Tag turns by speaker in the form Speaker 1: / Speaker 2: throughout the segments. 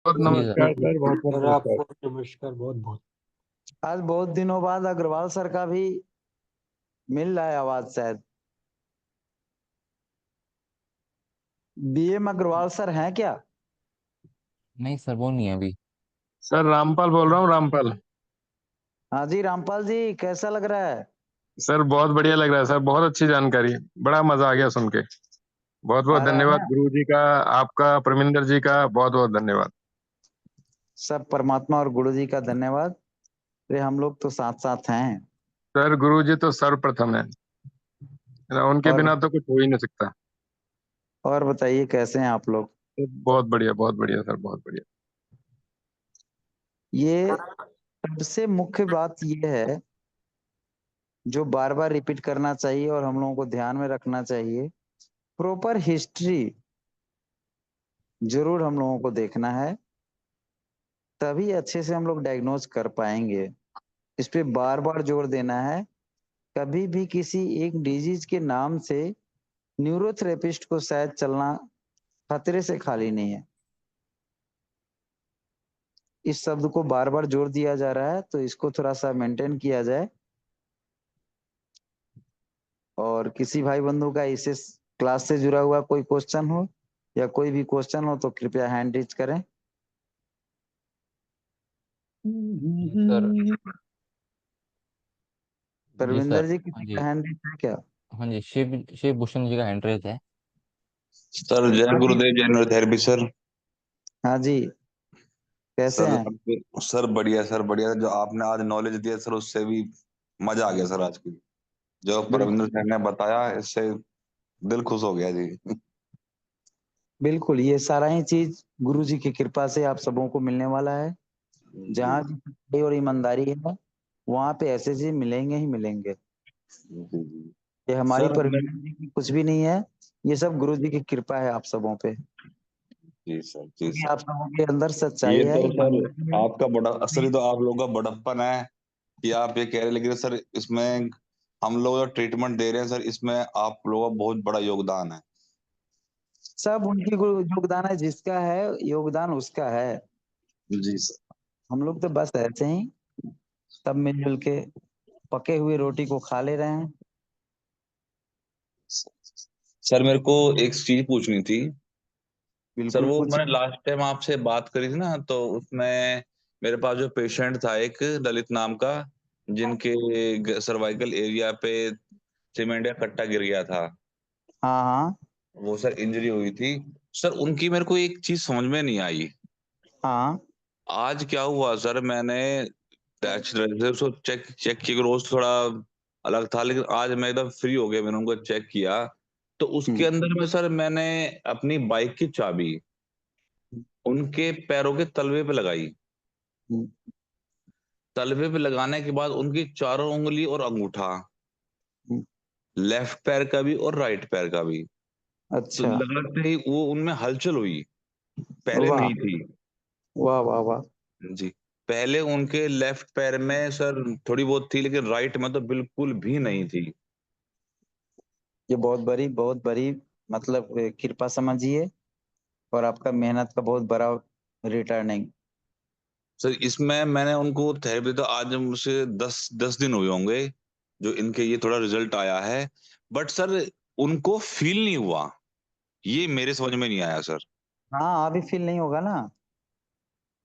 Speaker 1: बहुत
Speaker 2: जी सर।
Speaker 1: नमस्कार सर, बहुत बहुत
Speaker 3: सर
Speaker 1: नमस्कार।
Speaker 3: आपको नमस्कार बहुत बहुत।
Speaker 4: आज बहुत दिनों बाद अग्रवाल सर का भी मिल रहा है आवाज शायद। बीएम अग्रवाल सर हैं क्या?
Speaker 2: नहीं सर, वो नहीं है अभी।
Speaker 1: सर रामपाल बोल रहा हूँ, रामपाल।
Speaker 4: हाँ जी रामपाल जी, कैसा लग रहा है?
Speaker 1: सर बहुत बढ़िया लग रहा है सर, बहुत अच्छी जानकारी, बड़ा मजा आ गया सुन के। बहुत बहुत
Speaker 4: आ रहा है
Speaker 1: धन्यवाद
Speaker 4: ना?
Speaker 1: गुरु जी का, आपका, परमिंदर जी का बहुत बहुत धन्यवाद।
Speaker 4: सब परमात्मा और गुरु जी का धन्यवाद। अरे हम लोग तो साथ साथ हैं।
Speaker 1: सर गुरु जी तो सर्वप्रथम है ना, उनके
Speaker 4: और
Speaker 1: बिना तो कुछ हो ही नहीं सकता।
Speaker 4: और बताइए कैसे हैं आप लोग?
Speaker 1: बहुत बढ़िया सर, बहुत बढ़िया।
Speaker 4: ये सबसे मुख्य बात ये है जो बार बार रिपीट करना चाहिए और हम लोगों को ध्यान में रखना चाहिए। प्रॉपर हिस्ट्री जरूर हम लोगों को देखना है, तभी अच्छे से हम लोग डायग्नोज कर पाएंगे। इस पे बार बार जोर देना है। कभी भी किसी एक डिजीज के नाम से न्यूरोथेरेपिस्ट को शायद चलना खतरे से खाली नहीं है। इस शब्द को बार बार जोर दिया जा रहा है, तो इसको थोड़ा सा मेंटेन किया जाए। और किसी भाई बंधु का इसे क्लास से जुड़ा हुआ कोई क्वेश्चन हो या कोई भी क्वेश्चन हो तो कृपया हैंड रेज करें।
Speaker 2: जी सर। जी सर।
Speaker 4: परविंदर जी,
Speaker 2: हाँ
Speaker 4: किसी
Speaker 2: जी।
Speaker 4: का हैंड रेज है क्या?
Speaker 2: हाँ जी, शिव शिव भूषण जी का हैंड है।
Speaker 5: सर जय गुरुदेव, जय न्यूरोथेरेपी सर।
Speaker 4: हाँ जी, कैसे
Speaker 5: सर
Speaker 4: हैं?
Speaker 5: सर बढ़िया सर, बढ़िया। जो आपने आज नॉलेज दिया सर, उससे भी मजा आ गया सर आज की। जो परविंदर
Speaker 4: बिल्कुल
Speaker 5: सर ने बताया, इससे दिल खुश हो गया जी।
Speaker 4: बिल्कुल, ये सारा ही चीज गुरु जी की कृपा से आप सबों को मिलने वाला है।
Speaker 5: जी
Speaker 4: जहाँ भी सच्चाई और ईमानदारी है वहां पे ऐसे चीज मिलेंगे ही मिलेंगे।
Speaker 5: जी जी।
Speaker 4: ये हमारी
Speaker 5: सर मैं
Speaker 4: परविंदर जी की कुछ भी नहीं है, ये सब गुरु जी की कृपा है आप सबों पे।
Speaker 5: जी सर, जी
Speaker 4: क्योंकि
Speaker 5: सर।
Speaker 4: आप सबों के अंदर सच्चाई
Speaker 5: ये
Speaker 4: है,
Speaker 5: तो सर
Speaker 4: ईमानदारी है।
Speaker 5: आपका बड़ा, असली तो आप लोगों का बड़प्पन है कि आप ये कह रहे हैं, लेकिन सर इसमें हम लोग जो ट्रीटमेंट दे रहे हैं सर, इसमें आप लोगों का बहुत बड़ा योगदान है।
Speaker 4: सब उनकी योगदान है, जिसका है योगदान उसका है।
Speaker 5: जी सर।
Speaker 4: हम लोग तो बस ऐसे ही सब मिलजुल के पके हुए रोटी को खा ले रहे हैं।
Speaker 5: सर मेरे को एक चीज पूछनी थी। सर
Speaker 4: बिल्कुल
Speaker 5: वो
Speaker 4: पूछ।
Speaker 5: मैंने लास्ट टाइम आपसे बात करी थी ना, तो उसमें मेरे पास जो पेशेंट था एक ललित नाम का, जिनके सर्वाइकल एरिया पे सीमेंट या कट्टा गिर गया था।
Speaker 4: हाँ हाँ
Speaker 5: वो सर इंजरी हुई थी। सर उनकी मेरे को एक चीज समझ में नहीं आई।
Speaker 4: हाँ।
Speaker 5: आज क्या हुआ सर, मैंने उसको चेक चेक किया, रोज थोड़ा अलग था, लेकिन आज मैं एकदम फ्री हो गया, मैंने उनको चेक किया। तो उसके
Speaker 4: हम्म,
Speaker 5: अंदर में सर मैंने अपनी बाइक की चाबी उनके पैरों के तलवे पे लगाई।
Speaker 4: हम्म,
Speaker 5: तलवे पे लगाने के बाद उनकी चारों उंगली और अंगूठा,
Speaker 4: हम्म।
Speaker 5: लेफ्ट पैर का भी और राइट पैर का भी, तो
Speaker 4: अच्छा।
Speaker 5: लगाते ही वो उनमें हलचल हुई। पहले
Speaker 4: वाह
Speaker 5: नहीं थी।
Speaker 4: वाह वाह वाह।
Speaker 5: जी। पहले उनके लेफ्ट पैर में सर थोड़ी बहुत थी, लेकिन राइट में तो बिल्कुल भी नहीं थी।
Speaker 4: ये बहुत बड़ी मतलब कृपा समझिए, और आपका मेहनत का बहुत बड़ा रिटर्निंग।
Speaker 5: सर इसमें मैंने उनको थेरेपी, तो आज मुझसे 10 दिन हुए होंगे जो इनके ये थोड़ा रिजल्ट आया है। बट सर उनको फील नहीं हुआ, ये मेरे समझ में नहीं आया सर।
Speaker 4: हाँ, अभी फील नहीं होगा ना।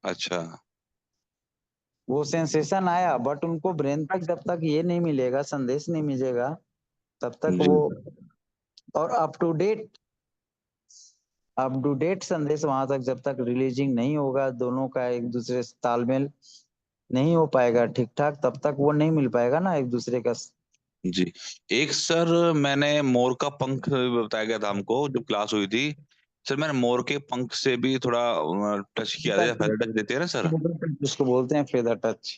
Speaker 5: अच्छा।
Speaker 4: वो सेंसेशन आया बट उनको ब्रेन तक जब तक ये नहीं मिलेगा, संदेश नहीं मिलेगा, तब तक
Speaker 5: जी
Speaker 4: वो और अप टू डेट संदेश वहां तक जब तक रिलीजिंग नहीं होगा, दोनों का एक दूसरे से तालमेल नहीं हो पाएगा ठीक ठाक, तब तक वो नहीं मिल पाएगा ना एक दूसरे का।
Speaker 5: जी। एक सर मैंने मोर का पंख बताया गया था हमको, जो क्लास हुई थी। सर मैंने मोर के पंख से भी थोड़ा टच किया था, फेदर टच देते हैं ना सर।
Speaker 4: उसको बोलते हैं फेदर टच।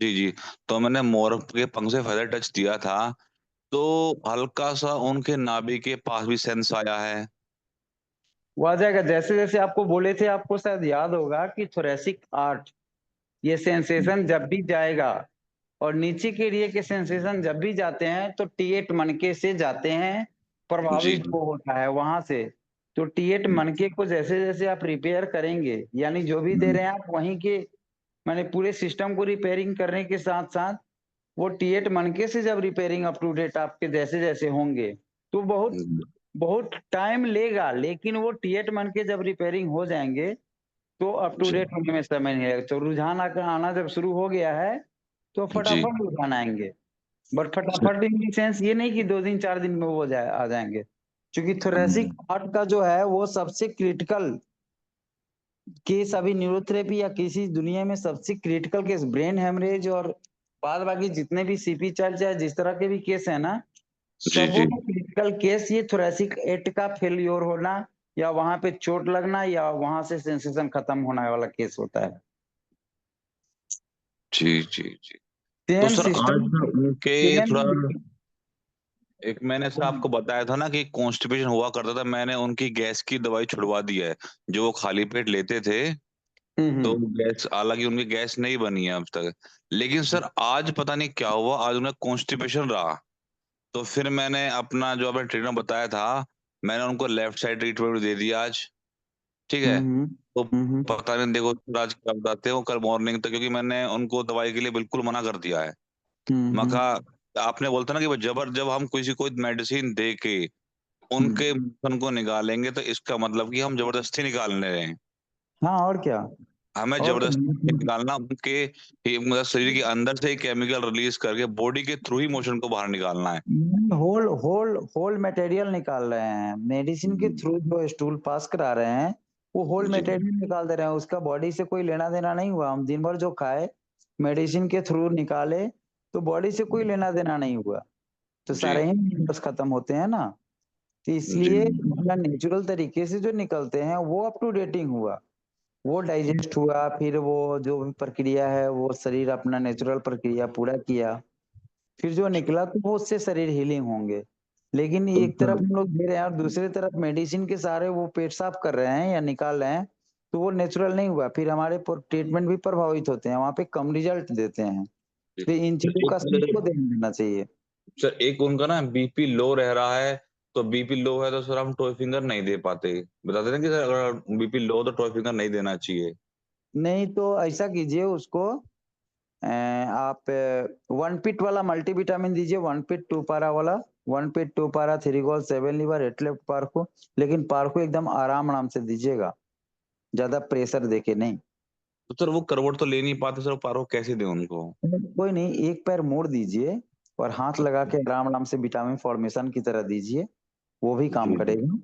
Speaker 5: जी जी। तो मैंने मोर के पंख से फेदर टच दिया था, तो हल्का सा उनके नाभि के पास भी सेंस आया है।
Speaker 4: वो आ जाएगा जैसे जैसे आपको बोले थे, आपको शायद याद होगा कि थोरेसिक आर्ट, ये सेंसेशन जब भी जाएगा और नीचे के एरिया के सेंसेशन जब भी जाते हैं तो टी8 मनके से जाते हैं,
Speaker 5: जी
Speaker 4: प्रभावित
Speaker 5: जी।
Speaker 4: वो होता है वहां से। तो T8 मनके को जैसे जैसे आप रिपेयर करेंगे, यानी जो भी दे रहे हैं आप वहीं के माने पूरे सिस्टम को रिपेयरिंग करने के साथ साथ वो T8 मनके से जब रिपेयरिंग अप टू डेट आपके जैसे जैसे होंगे तो बहुत बहुत टाइम लेगा, लेकिन वो T8 मनके जब रिपेयरिंग हो जाएंगे तो अप टू
Speaker 5: जी
Speaker 4: डेट होने में समय नहीं लगेगा। तो रुझान आना जब शुरू हो गया है तो
Speaker 5: जी
Speaker 4: फटाफट रुझान आएंगे, बट
Speaker 5: सर,
Speaker 4: फटाफट इन द सेंस ये नहीं कि 2 दिन 4 दिन में वो आ जाएंगे, क्योंकि थोरेसिक हार्ट का जो है वो सबसे क्रिटिकल केस अभी न्यूरोथेरेपी या किसी दुनिया में सबसे क्रिटिकल केस ब्रेन हेमरेज और बाद बाकी जितने भी सीपी चर्च या जिस तरह के भी केस है ना,
Speaker 5: जी
Speaker 4: सबों
Speaker 5: जी
Speaker 4: में क्रिटिकल केस ये थोरेसिक एट का फेल्योर होना या वहां पे चोट लगना या वहां से सेंसेशन खत्म होने वाला केस होता है।
Speaker 5: जी जी जी। तो
Speaker 4: सेम
Speaker 5: सर
Speaker 4: सिस्टम
Speaker 5: आज उनके थोड़ा
Speaker 4: सेम
Speaker 5: एक मैंने सर आपको बताया था ना कि कॉन्स्टिपेशन हुआ करता था, मैंने उनकी गैस की दवाई छुड़वा दी है। जो वो खाली पेट लेते थे तो गैस, हालांकि उनकी गैस नहीं बनी है अब तक, लेकिन सर आज पता नहीं क्या हुआ, आज उन्हें कॉन्स्टिपेशन रहा। तो फिर मैंने अपना जो आपने ट्रीटमेंट बताया था, मैंने उनको लेफ्ट साइड ट्रीटमेंट दे दिया आज। ठीक है। तो पता नहीं, देखो सर आज क्या बताते हो कल मॉर्निंग तक, क्योंकि मैंने उनको दवाई के लिए बिल्कुल मना कर दिया है। मका आपने बोलता ना कि वो जब हम किसी को मेडिसिन दे के उनके इमोशन को निकालेंगे तो इसका मतलब कि हम जबरदस्ती निकालने रहे हैं।
Speaker 4: हाँ और क्या
Speaker 5: हमें
Speaker 4: और
Speaker 5: जबरदस्ती नहीं
Speaker 4: क्या
Speaker 5: निकालना, उनके मतलब शरीर के अंदर से ही केमिकल रिलीज करके बॉडी के थ्रू ही मोशन को बाहर निकालना है।
Speaker 4: होल होल होल मटेरियल निकाल रहे हैं मेडिसिन के थ्रू, जो स्टूल पास करा रहे हैं वो होल
Speaker 5: जी
Speaker 4: मटेरियल निकाल दे रहे हैं, उसका बॉडी से कोई लेना देना नहीं हुआ। हम दिन भर जो खाए मेडिसिन के थ्रू निकाले तो बॉडी से कोई लेना देना नहीं हुआ, तो
Speaker 5: जी
Speaker 4: सारे ही मिनरल्स खत्म होते हैं ना। तो
Speaker 5: जी
Speaker 4: इसलिए अपना नेचुरल तरीके से जो निकलते हैं वो अप टू डेटिंग हुआ, वो डाइजेस्ट हुआ, फिर वो जो भी प्रक्रिया है वो शरीर अपना नेचुरल प्रक्रिया पूरा किया, फिर जो निकला तो वो उससे शरीर हीलिंग होंगे। लेकिन
Speaker 5: तो
Speaker 4: एक तरफ हम लोग दे रहे हैं और दूसरी तरफ मेडिसिन के सहारे वो पेट साफ कर रहे हैं या निकाल रहे हैं, तो वो नेचुरल नहीं हुआ, फिर हमारे ट्रीटमेंट भी प्रभावित होते हैं, वहां पे कम रिजल्ट देते हैं। तो इन चीजों का सबको
Speaker 5: एक
Speaker 4: ध्यान देना चाहिए।
Speaker 5: सर, एक उनका ना बीपी लो रह रहा है, तो बीपी लो है तो सर हम टॉय फिंगर नहीं दे पाते। बताते ना कि सर अगर बीपी लो तो टॉय फिंगर नहीं देना चाहिए।
Speaker 4: नहीं तो ऐसा कीजिए उसको आप 1 पिट वाला मल्टीविटामिन दीजिए, 1 पिट 2 पारा वाला, 1 पिट 2 पारा 3 गोल 7 लीवर 8 लेफ्ट पार्को, लेकिन पार्को एकदम आराम आराम से दीजिएगा, ज्यादा प्रेशर देके नहीं।
Speaker 5: तो सर वो करवट तो ले नहीं पाते सर, पारो कैसे दें उनको?
Speaker 4: कोई नहीं, एक पैर मोड़ दीजिए और हाथ लगा के आराम आराम से विटामिन फॉर्मेशन की तरह दीजिए, वो भी काम
Speaker 5: जी जी
Speaker 4: करेगा।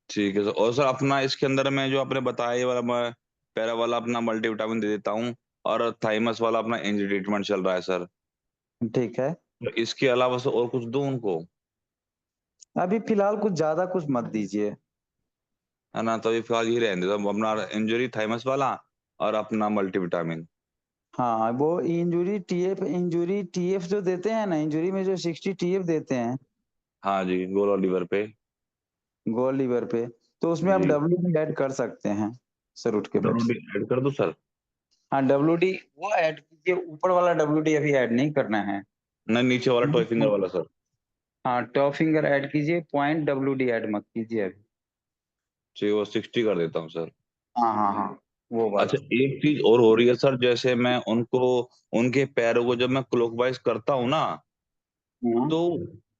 Speaker 5: ठीक है सर। और सर अपना इसके अंदर में जो आपने बताया ये वाला मैं पैरा वाला अपना मल्टीविटामिन दे देता हूँ, और थाइमस वाला अपना इंजरी ट्रीटमेंट चल रहा है सर।
Speaker 4: ठीक है,
Speaker 5: तो इसके अलावा सर और कुछ दूं उनको?
Speaker 4: अभी फिलहाल कुछ ज्यादा कुछ मत दीजिए।
Speaker 5: है ना, तो ये फिलहाल ये रहने दो, अपना इंजरी थाइमस वाला और अपना मल्टीविटामिन।
Speaker 4: हाँ वो इंजुरी टीएफ जो देते हैं ना, इंजुरी में जो 60 टीएफ देते हैं
Speaker 5: हाँ जी, गोल और लीवर पे।
Speaker 4: गोल लीवर पे, तो उसमें आप
Speaker 5: जी,
Speaker 4: डब्ल्यू डी ऐड कर सकते हैं सर उठ के बैठ।
Speaker 5: डब्ल्यू ऐड कर दूं सर?
Speaker 4: हाँ डब्ल्यू डी वो ऐड कीजिए, ऊपर वाला डब्ल्यू डी अभी ऐड नहीं करना है।
Speaker 5: नहीं, नीचे वाला टॉय फिंगर वाला सर।
Speaker 4: हाँ टॉप फिंगर ऐड कीजिए, पॉइंट डब्ल्यू डी ऐड मत कीजिए अभी।
Speaker 5: जी, वो 60 कर देता हूँ सर।
Speaker 4: हाँ हाँ हाँ वो
Speaker 5: अच्छा,
Speaker 4: वाला।
Speaker 5: एक चीज और हो रही है सर, जैसे मैं उनको उनके पैरों को जब मैं क्लॉकवाइज करता हूँ ना,
Speaker 4: हाँ।
Speaker 5: तो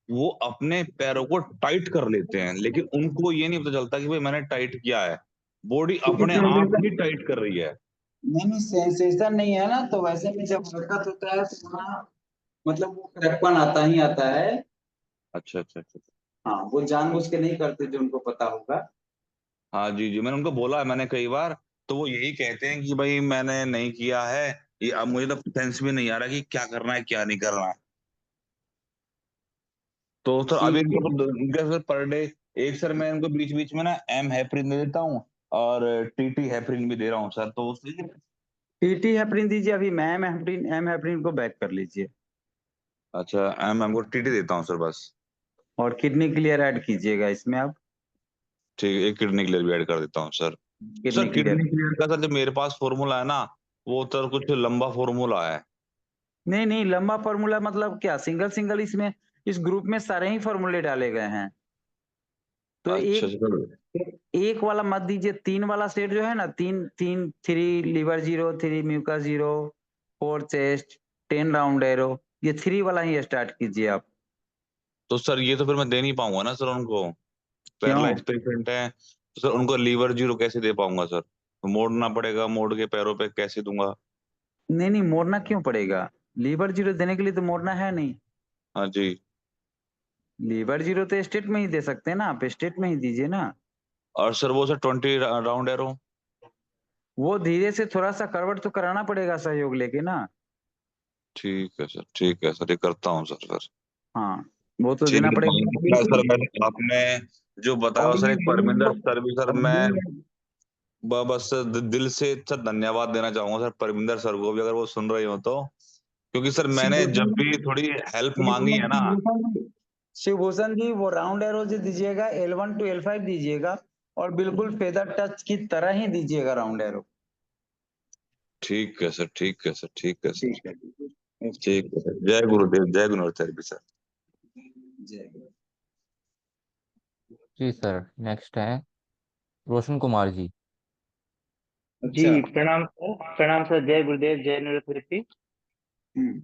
Speaker 5: वो अपने पैरों को टाइट कर लेते हैं, लेकिन उनको ये नहीं पता चलता कि भाई मैंने टाइट किया है। बॉडी अपने आप ही टाइट कर रही है।
Speaker 4: नहीं नहीं सेंसेशन नहीं है ना, तो वैसे में जब हरकत होता है तो वहाँ मतलब वो कड़कपन आता ही आता है।
Speaker 5: अच्छा अच्छा अच्छा।
Speaker 4: हाँ वो जानबूझ के नहीं करते, जो उनको पता होगा।
Speaker 5: हाँ जी जी, मैंने उनको बोला है मैंने कई बार, तो वो यही कहते हैं कि भाई मैंने नहीं किया है। ये अब मुझे तो सेंस भी नहीं आ रहा कि क्या करना है क्या नहीं करना है। तो सर अभी
Speaker 4: ठीक है,
Speaker 5: इनको तो इनका सर पर डे एक सर मैं इनको बीच बीच में ना एम हेपरिन दे देता हूँ, और टीटी हेपरिन भी दे रहा हूँ सर, तो
Speaker 4: टीटी हेपरिन दीजिए, अभी मैं एम हेपरिन को बैक कर लीजिए
Speaker 5: अच्छा एम एम को टीटी देता हूँ सर बस।
Speaker 4: और किडनी क्लियर ऐड कीजिएगा इसमें आप।
Speaker 5: ठीक है, एक किडनी क्लियर भी ऐड कर देता हूँ sir. Sir
Speaker 4: kidney clear,
Speaker 5: kidney clear का सर जो मेरे पास फॉर्मूला है ना, वो तो कुछ लंबा फॉर्मूला है।
Speaker 4: नहीं नहीं लंबा फॉर्मूला मतलब क्या, सिंगल सिंगल इसमें इस ग्रुप में सारे ही फॉर्मूले डाले गए हैं। तो
Speaker 5: अच्छा
Speaker 4: एक
Speaker 5: सर।
Speaker 4: एक वाला मत दीजिए, 3 वाला सेट जो है ना, 3 liver 0, 3 mucus 0, 4 chest, 10 round arrow, ये 3 वाला ही स्टार्ट कीजिए आप।
Speaker 5: तो सर ये तो फिर मैं दे नहीं पाऊंगा ना सर उनको,
Speaker 4: क्यों?
Speaker 5: पैरालाइज पेशेंट है तो सर उनको लीवर जीरो कैसे दे पाऊंगा सर? तो मोड़ना पड़ेगा, मोड़ के पैरों पे कैसे दूंगा?
Speaker 4: नहीं, मोड़ना क्यों पड़ेगा? लीवर 0 देने के लिए तो मोड़ना है नहीं।
Speaker 5: हाँ जी।
Speaker 4: लीवर 0 तो स्टेट में ही दे सकते हैं ना, आप स्टेट में ही दीजिए ना।
Speaker 5: और सर वो सर 20 राउंड एरो?
Speaker 4: वो धीरे से थोड़ा सा करवट तो कराना पड़ेगा सहयोग लेके ना।
Speaker 5: ठीक है सर, ठीक है सर, ये करता हूँ सर फिर।
Speaker 4: हाँ, वो तो
Speaker 5: ठीक
Speaker 4: देना
Speaker 5: है,
Speaker 4: पड़ेगा
Speaker 5: मांगा सर
Speaker 4: बिल्कुल।
Speaker 5: मैंने, आपने जो बताया
Speaker 4: और
Speaker 5: सर,
Speaker 4: ये
Speaker 5: एक
Speaker 4: बोलेंगे,
Speaker 5: परमिंदर सर भी सर,
Speaker 4: और
Speaker 5: मैं
Speaker 4: बोलेंगे,
Speaker 5: बस दिल से सर धन्यवाद देना चाहूंगा सर परमिंदर सर को भी, अगर वो सुन रहे हो तो। क्योंकि सर मैंने जब
Speaker 4: शिवभूषण
Speaker 5: भी थोड़ी हेल्प मांगी है ना।
Speaker 4: शिवभूषण जी, शिवभूषण जी, वो राउंड एरो जो दीजिएगा L1 to L5 दीजिएगा, और बिल्कुल फेदर टच की तरह ही दीजिएगा राउंड एरो।
Speaker 5: ठीक है सर, ठीक है सर, ठीक है सर,
Speaker 4: ठीक है।
Speaker 5: ठीक है सर। जय गुरुदेव, जय गुरुदेव सर।
Speaker 4: जय गुरु।
Speaker 2: जी सर, नेक्स्ट है रोशन कुमार जी।
Speaker 3: जी
Speaker 4: अच्छा।
Speaker 3: प्रणाम सर, जय गुरुदेव, जय न्यूरोथेरेपी।
Speaker 4: हम्म।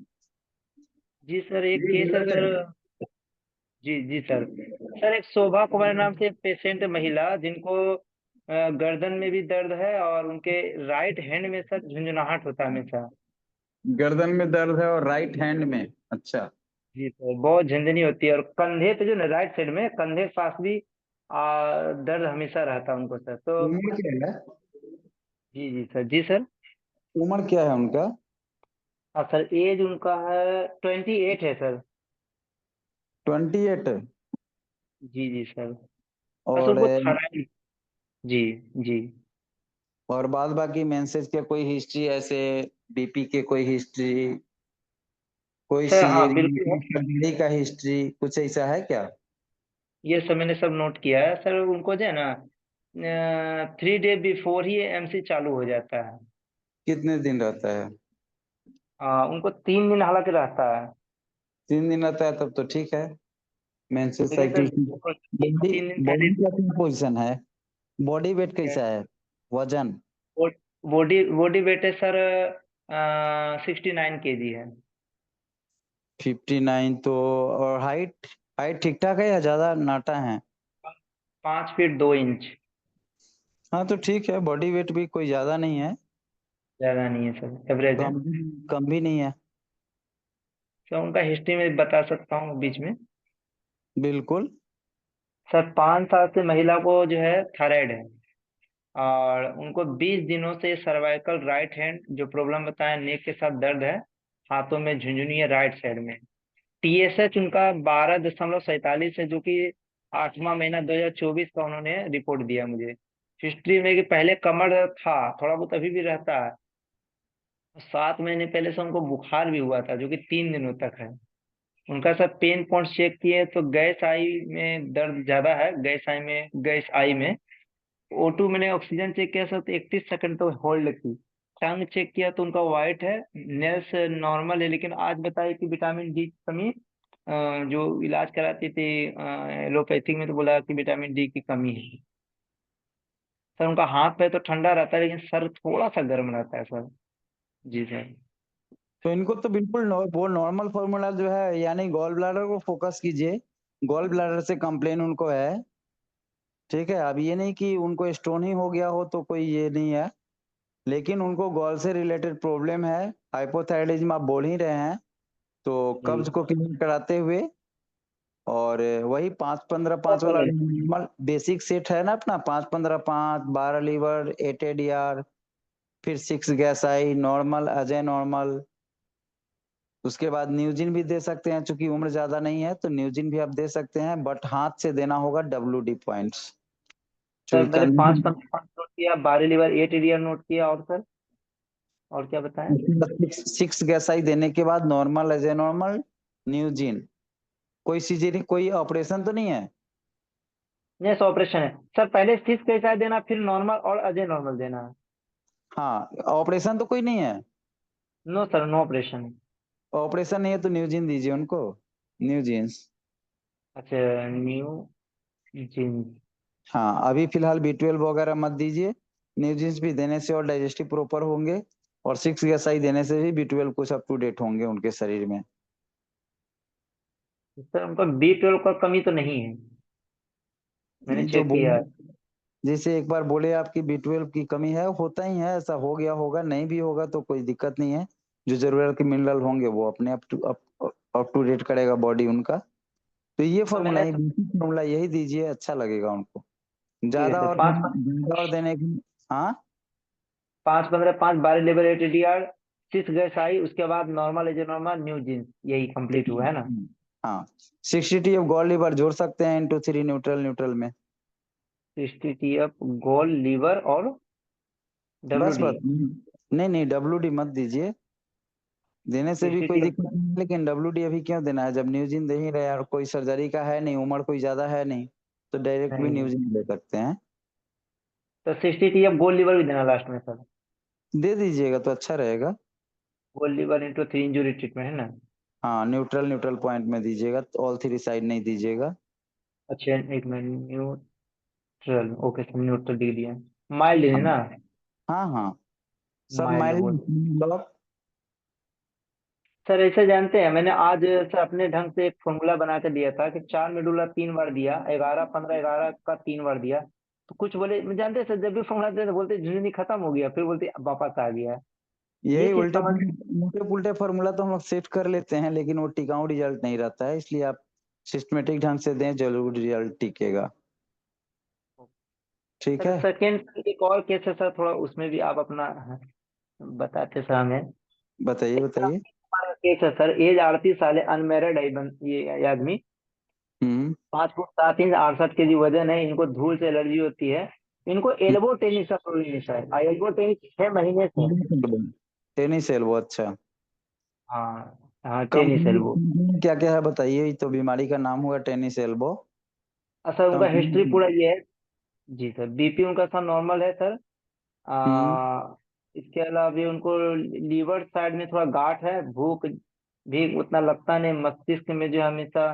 Speaker 3: जी सर, एक
Speaker 4: जी
Speaker 3: केस है सर। जी जी सर। सर, एक शोभा कुमार नाम से पेशेंट महिला, जिनको गर्दन में भी दर्द है और उनके राइट हैंड में सर झुंझुनाहट होता है हमेशा।
Speaker 4: गर्दन में दर्द है और राइट हैंड में। अच्छा।
Speaker 3: जी सर, बहुत झंझनी होती है, और कंधे पे जो ना राइट साइड में कंधे के पास भी दर्द हमेशा रहता है उनको सर। तो
Speaker 4: उम्र क्या है?
Speaker 3: जी जी सर, जी सर।
Speaker 4: उम्र क्या है उनका?
Speaker 3: हाँ सर, एज उनका है 28 है सर।
Speaker 4: 28।
Speaker 3: जी जी सर। बस
Speaker 4: और
Speaker 3: उनको थायराइड। जी जी।
Speaker 4: और बाद बाकी मेंसेस के कोई हिस्ट्री ऐसे, बीपी के कोई हिस्ट्री, कोई
Speaker 3: सर हाँ
Speaker 4: सीजरियन,
Speaker 3: बिल्कुल है।
Speaker 4: कोई सर्जरी का हिस्ट्री, कुछ ऐसा है क्या?
Speaker 3: ये सब मैंने सब नोट किया है सर। उनको जो है ना 3 डे बिफोर ही एमसी चालू हो जाता है।
Speaker 4: कितने दिन रहता है?
Speaker 3: उनको 3 दिन हालांकि रहता है।
Speaker 4: 3 दिन रहता है, तब तो ठीक है। मेंसेस
Speaker 3: लेकिन सर
Speaker 4: साइकिल की बॉडी,
Speaker 3: 3 दिन
Speaker 4: बॉडी
Speaker 3: पहले
Speaker 4: का क्या पोजीशन है? बॉडी वेट कैसा है? वजन?
Speaker 3: बॉडी बॉडी वेट है सर 69 kg है।
Speaker 4: 59 तो। और हाइट, हाइट ठीक ठाक है या ज्यादा नाटा है?
Speaker 3: 5 फीट 2 इंच।
Speaker 4: हाँ तो ठीक है, बॉडी वेट भी कोई ज्यादा नहीं है,
Speaker 3: ज्यादा नहीं है सर, एवरेज है।
Speaker 4: कम कम भी नहीं है।
Speaker 3: सर उनका हिस्ट्री में बता सकता हूँ बीच में।
Speaker 4: बिल्कुल।
Speaker 3: सर 5 साल से महिला को जो है थायराइड है, और उनको 20 दिनों से सर्वाइकल राइट हैंड जो प्रॉब्लम बताया, नेक के साथ दर्द है, हाथों में झुंझुनी है राइट साइड में। टीएसएच उनका 12.47 है, जो कि 8वां महीना 2024 का उन्होंने रिपोर्ट दिया मुझे। हिस्ट्री में कि पहले कमर दर्द था, थोड़ा बहुत अभी भी रहता है। 7 महीने पहले से उनको बुखार भी हुआ था, जो कि 3 दिनों तक है। उनका सब पेन पॉइंट चेक किए तो गैस आई में दर्द ज्यादा है, गैस आई में। O2 मैंने ऑक्सीजन चेक किया सर, तो 31 सेकंड तो होल्ड की। टंग चेक किया तो उनका वाइट है, नेल्स नॉर्मल है, लेकिन आज बताए कि विटामिन डी की कमी। जो इलाज कराती थी एलोपैथिक में, तो बोला कि विटामिन डी की कमी है। सर उनका हाथ पैर तो ठंडा रहता है, लेकिन सर थोड़ा सा गर्म रहता है सर। जी सर।
Speaker 4: तो इनको तो बिल्कुल वो नॉर्मल फॉर्मूला जो है, यानी गॉल ब्लैडर को फोकस कीजिए। गॉल ब्लैडर से कंप्लेन उनको है, ठीक है। अब ये नहीं कि उनको स्टोन ही हो गया हो तो कोई ये नहीं है, लेकिन उनको गॉल से रिलेटेड प्रॉब्लम है। हाइपोथायराइडिज्म आप बोल ही रहे हैं, तो
Speaker 3: जी
Speaker 4: कब्ज को क्लीन कराते हुए, और वही 5-15-5 वाला नॉर्मल बेसिक सेट है ना अपना, 5-15-5, 12 लीवर, 8 एडीआर, फिर 6 गैस आई नॉर्मल, अजय नॉर्मल। उसके बाद न्यूजिन भी दे सकते हैं, चूंकि उम्र ज्यादा नहीं है तो न्यूजिन भी आप दे सकते हैं, बट हाथ से देना होगा WD पॉइंट्स।
Speaker 3: सर,
Speaker 4: चूंकि
Speaker 3: मैंने 5 नोट किया, 12 लीवर 8 एरिया नोट किया, और सर और क्या बताएं?
Speaker 4: 6 गैस आई देने के बाद नॉर्मल, एज ए नॉर्मल, न्यूजिन। कोई सीजरी, कोई ऑपरेशन तो नहीं है?
Speaker 3: यस, ऑपरेशन है सर। पहले 6 कैसा देना, फिर नॉर्मल और अजय नॉर्मल देना है।
Speaker 4: हाँ, ऑपरेशन तो कोई नहीं है।
Speaker 3: No sir, no operation.
Speaker 4: Operation नहीं है तो न्यूजिन दीजिए उनको, न्यूजिन्स।
Speaker 3: अच्छा, न्यू जिन।
Speaker 4: हाँ, अभी फिलहाल B12 वगैरह मत दीजिए। न्यूजीन्स भी देने से और डाइजेस्टिव प्रॉपर होंगे, और 6 देने से भी B12 कुछ अप टू डेट होंगे उनके शरीर में।
Speaker 3: सर उनको B12 का कमी तो नहीं है, मैंने
Speaker 4: नहीं, जो
Speaker 3: चेक किया है।
Speaker 4: जैसे एक बार बोले आपकी B12 की कमी है, होता ही है, ऐसा हो गया होगा, नहीं भी होगा तो कोई दिक्कत नहीं है। जो जरूरत के मिनरल होंगे वो अपने अप टू डेट करेगा बॉडी उनका। तो ये
Speaker 3: तो
Speaker 4: फॉर्मूला
Speaker 3: मैंने
Speaker 4: ही, बेसिक फॉर्मूला यही दीजिए, अच्छा लगेगा उनको।
Speaker 3: ठीक है
Speaker 4: ज्यादा
Speaker 3: सर,
Speaker 4: और
Speaker 3: 5
Speaker 4: ज्यादा और देने की। हाँ
Speaker 3: 5-15 5-12 लेबर ATDR 6 उसके बाद नॉर्मल एज नॉर्मल न्यू जीन्स, यही कंप्लीट हुआ है ना?
Speaker 4: हाँ, 60 ऑफ गॉड लीवर जोड़ सकते हैं इनटू 3 न्यूट्रल न्यूट्रल में।
Speaker 3: 60 TF गोल लीवर और
Speaker 4: बस
Speaker 3: WD।
Speaker 4: बस, नहीं नहीं, WD मत दीजिए, देने से भी कोई
Speaker 3: 60
Speaker 4: दिक्कत नहीं है, लेकिन WD अभी क्यों देना है जब न्यूजिन दे ही रहे हैं, और कोई सर्जरी का है नहीं, उम्र कोई ज्यादा है नहीं, तो डायरेक्ट भी
Speaker 3: नहीं नहीं,
Speaker 4: न्यूजिन ले सकते हैं।
Speaker 3: तो 60 TF गोल लीवर भी देना लास्ट में सर।
Speaker 4: दे दीजिएगा तो अच्छा रहेगा।
Speaker 3: गोल लीवर इंटू 3 इंजुरी ट्रीटमेंट है ना?
Speaker 4: हाँ, न्यूट्रल न्यूट्रल पॉइंट में दीजिएगा, ऑल 3 साइड नहीं दीजिएगा।
Speaker 3: अच्छा एक minute, neutral, okay sir neutral लिख दिया। माइल्ड है
Speaker 4: हाँ
Speaker 3: ना?
Speaker 4: हाँ हाँ, सब
Speaker 3: माइल्ड गोल।
Speaker 4: Mild block.
Speaker 3: सर ऐसे जानते हैं, मैंने आज सर अपने ढंग से एक फॉर्मूला बना के दिया था कि 4 मेडुला 3 बार दिया, 11-15-11 का 3 बार दिया। तो कुछ बोले, मैं जानते हैं सर, जब भी फॉर्मूला देते तो बोलते झुंझुनी खत्म हो गया, फिर बोलते अब वापस आ गया। ये
Speaker 4: यही
Speaker 3: चीज
Speaker 4: उल्टे
Speaker 3: समझ।
Speaker 4: उल्टे पुल्टे फॉर्मूला तो हम लोग सेट कर लेते हैं, लेकिन वो टिकाऊ रिजल्ट नहीं रहता है, इसलिए आप सिस्टमेटिक ढंग से दें, जरूर रिजल्ट टिकेगा। ठीक
Speaker 3: सर
Speaker 4: है,
Speaker 3: सेकेंड एक और केस है सर, थोड़ा उसमें भी आप अपना बताते सर हमें।
Speaker 4: बताइए बताइए।
Speaker 3: केस है सर, एज 38 साल है, अनमेरिड है ये आदमी।
Speaker 4: हम्म
Speaker 3: 5 फुट 7 इंच, 68 kg वजन है, इनको धूल से एलर्जी होती है। इनको एल्बो टेनिस का प्रॉब्लम है, एल्बो टेनिस 6 महीने से।
Speaker 4: टेनिस एल्बो, अच्छा।
Speaker 3: हाँ हाँ, टेनिस एल्बो।
Speaker 4: कंपनी क्या क्या है बताइए, ये तो बीमारी का नाम हुआ टेनिस एल्बो।
Speaker 3: सर उनका हिस्ट्री
Speaker 4: कंपनी।
Speaker 3: पूरा ये है। जी सर, BP उनका सर नॉर्मल है सर।
Speaker 4: हम्म
Speaker 3: इसके अलावा भी उनको लीवर साइड में थोड़ा गांठ है, भूख भी उतना लगता नहीं, मस्तिष्क में जो हमेशा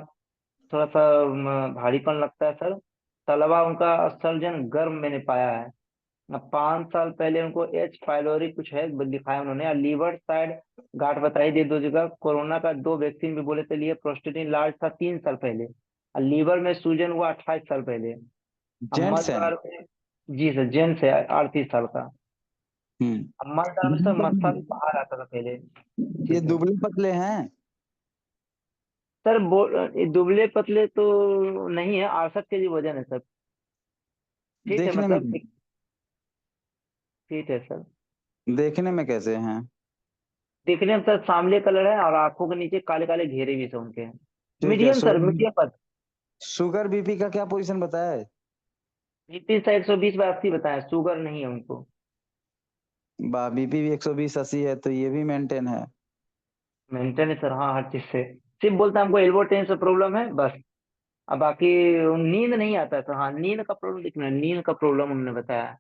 Speaker 3: थोड़ा सा भारीपन लगता है सर। तलवा उनका सर्जन गर्म मैंने पाया है। 5 साल पहले उनको H फाइलोरी कुछ है दिखाया उन्होंने, और लीवर साइड गांठ बताई दे 2 जगह, कोरोना का 2 वैक्सीन भी बोले थे लिए, प्रोस्टेटिन लार्ज था 3 साल पहले, और लीवर में सूजन हुआ 28 साल पहले। अब
Speaker 4: जेंट्स हैं।
Speaker 3: मलद्वार में, जी सर जेंट्स है 38 साल का। अब मलद्वार में सर मस्सा भी बाहर आता था पहले। जी
Speaker 4: ये
Speaker 3: सर।
Speaker 4: दुबले पतले हैं।
Speaker 3: सर ये दुबले पतले तो नहीं है, 68 kg वजन है सर। ठीक है
Speaker 4: देखने में
Speaker 3: मतलब ठीक है सर।
Speaker 4: देखने में कैसे हैं?
Speaker 3: दिखने में सर सांवले कलर है, और आंखों के नीचे काले काले घेरे भी से उनके।
Speaker 4: ठीक है,
Speaker 3: मीडियम सर, मीडियम पर।
Speaker 4: शुगर बीपी का क्या पोजीशन बताया है?
Speaker 3: BP सर 120/80 बताया, शुगर नहीं है उनको।
Speaker 4: बीपी भी 120/80 है, तो ये भी मेंटेन है।
Speaker 3: मेंटेन है सर, हाँ हर चीज से। सिर्फ बोलता है हमको एल्बो टेन से प्रॉब्लम है बस। अब बाकी नींद नहीं आता है, तो हाँ नींद का प्रॉब्लम, दिखना नींद का प्रॉब्लम उन्होंने बताया।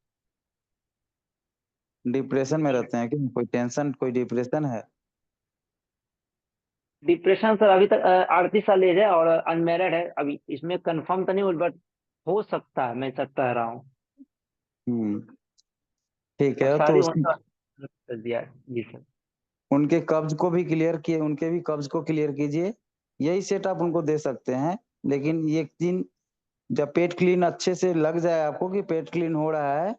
Speaker 4: डिप्रेशन में रहते हैं कि कोई टेंशन, कोई डिप्रेशन है?
Speaker 3: डिप्रेशन सर अभी तक 38 साल एज है और अनमेरिड है, अभी इसमें कंफर्म तो नहीं हुआ, बट हो सकता है, मैं सच कह रहा हूँ।
Speaker 4: हम्म ठीक
Speaker 3: अब
Speaker 4: है, तो
Speaker 3: सारी उनका कर दिया है। जी सर।
Speaker 4: उनके कब्ज को भी क्लियर किए, उनके भी कब्ज को क्लियर कीजिए। यही सेट आप उनको दे सकते हैं, लेकिन ये दिन जब पेट क्लीन अच्छे से लग जाए आपको कि पेट क्लीन हो रहा है,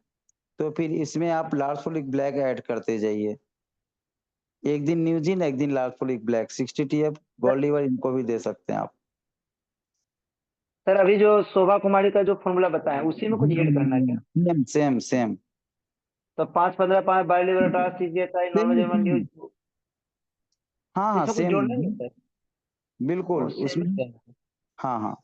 Speaker 4: तो फिर इसमें आप लार्सोलिक ब्लैक ऐड करते जाइए। एक दिन न्यूजिन, एक दिन लार्सोलिक ब्लैक, 60 TF गोल्ड लीवर, इनको भी दे सकते हैं आप।
Speaker 3: सर अभी जो शोभा कुमारी का जो फॉर्मूला बताया उसी में कुछ ऐड करना है क्या?
Speaker 4: सेम सेम सेम
Speaker 3: तो 5-15 5 बायोलीवर CGSI normal German
Speaker 4: same.
Speaker 3: News,
Speaker 4: हाँ हाँ
Speaker 3: इसमें कुछ
Speaker 4: सेम,
Speaker 3: जोड़ना नहीं है सर?
Speaker 4: बिल्कुल
Speaker 3: और सेम
Speaker 4: उसमें।
Speaker 3: सेम।
Speaker 4: हाँ हाँ,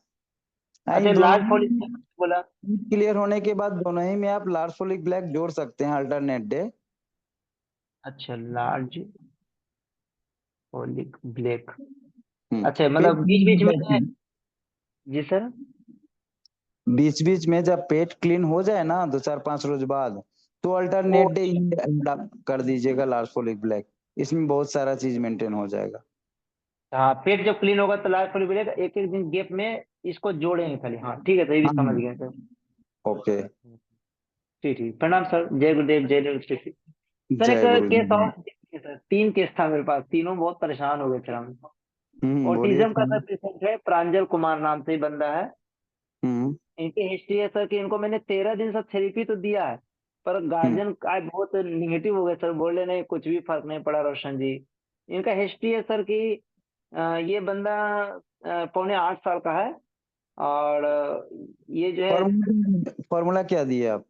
Speaker 3: अच्छा
Speaker 4: इन दोनों
Speaker 3: लार्ज फॉलिक बोला।
Speaker 4: क्लियर होने के बाद दोनों ही में आप लार्सोलिक ब्लैक जोड़ सकते हैं अल्टरनेट डे।
Speaker 3: अच्छा लार्ज फॉलिक ब्लैक। अच्छा
Speaker 4: पेट
Speaker 3: मतलब बीच
Speaker 4: क्लीन
Speaker 3: बीच
Speaker 4: हो
Speaker 3: में।
Speaker 4: जाती है।
Speaker 3: जी सर।
Speaker 4: बीच बीच में जब पेट क्लीन हो जाए ना, 2 4 5 रोज बाद, तो
Speaker 3: वो
Speaker 4: अल्टरनेट डे कर दीजिएगा लार्सोलिक ब्लैक। इसमें बहुत सारा चीज मेंटेन हो जाएगा।
Speaker 3: हाँ, पेट जब क्लीन होगा तो लार्ज फॉलिक ब्लैक, एक एक दिन गैप में इसको जोड़ेंगे खाली, हाँ ठीक है सर, ये भी
Speaker 4: हाँ
Speaker 3: समझ गए सर।
Speaker 4: ओके,
Speaker 3: ठीक ठीक, प्रणाम सर, जय गुरुदेव, जय गुरुदेव। सर
Speaker 4: जय
Speaker 3: एक
Speaker 4: गुरु
Speaker 3: केस
Speaker 4: जी।
Speaker 3: और सर, 3 केस था मेरे पास, तीनों बहुत परेशान हो गए थे हम।
Speaker 4: बोलिए।
Speaker 3: ऑटिज्म का सर पेशेंट है, प्रांजल कुमार नाम से ही बंदा है।
Speaker 4: हम्म
Speaker 3: इनकी हिस्ट्री है सर कि इनको मैंने 13 दिन से थेरेपी तो दिया है, पर
Speaker 4: हम्म
Speaker 3: गार्जियन आज बहुत निगेटिव हो गए सर, बोले नहीं कुछ भी फर्क नहीं पड़ा रोशन जी। इनका हिस्ट्री है सर कि ये बंदा पौने 8 साल का है, और ये जो है
Speaker 4: फॉर्मूला क्या दिए आप?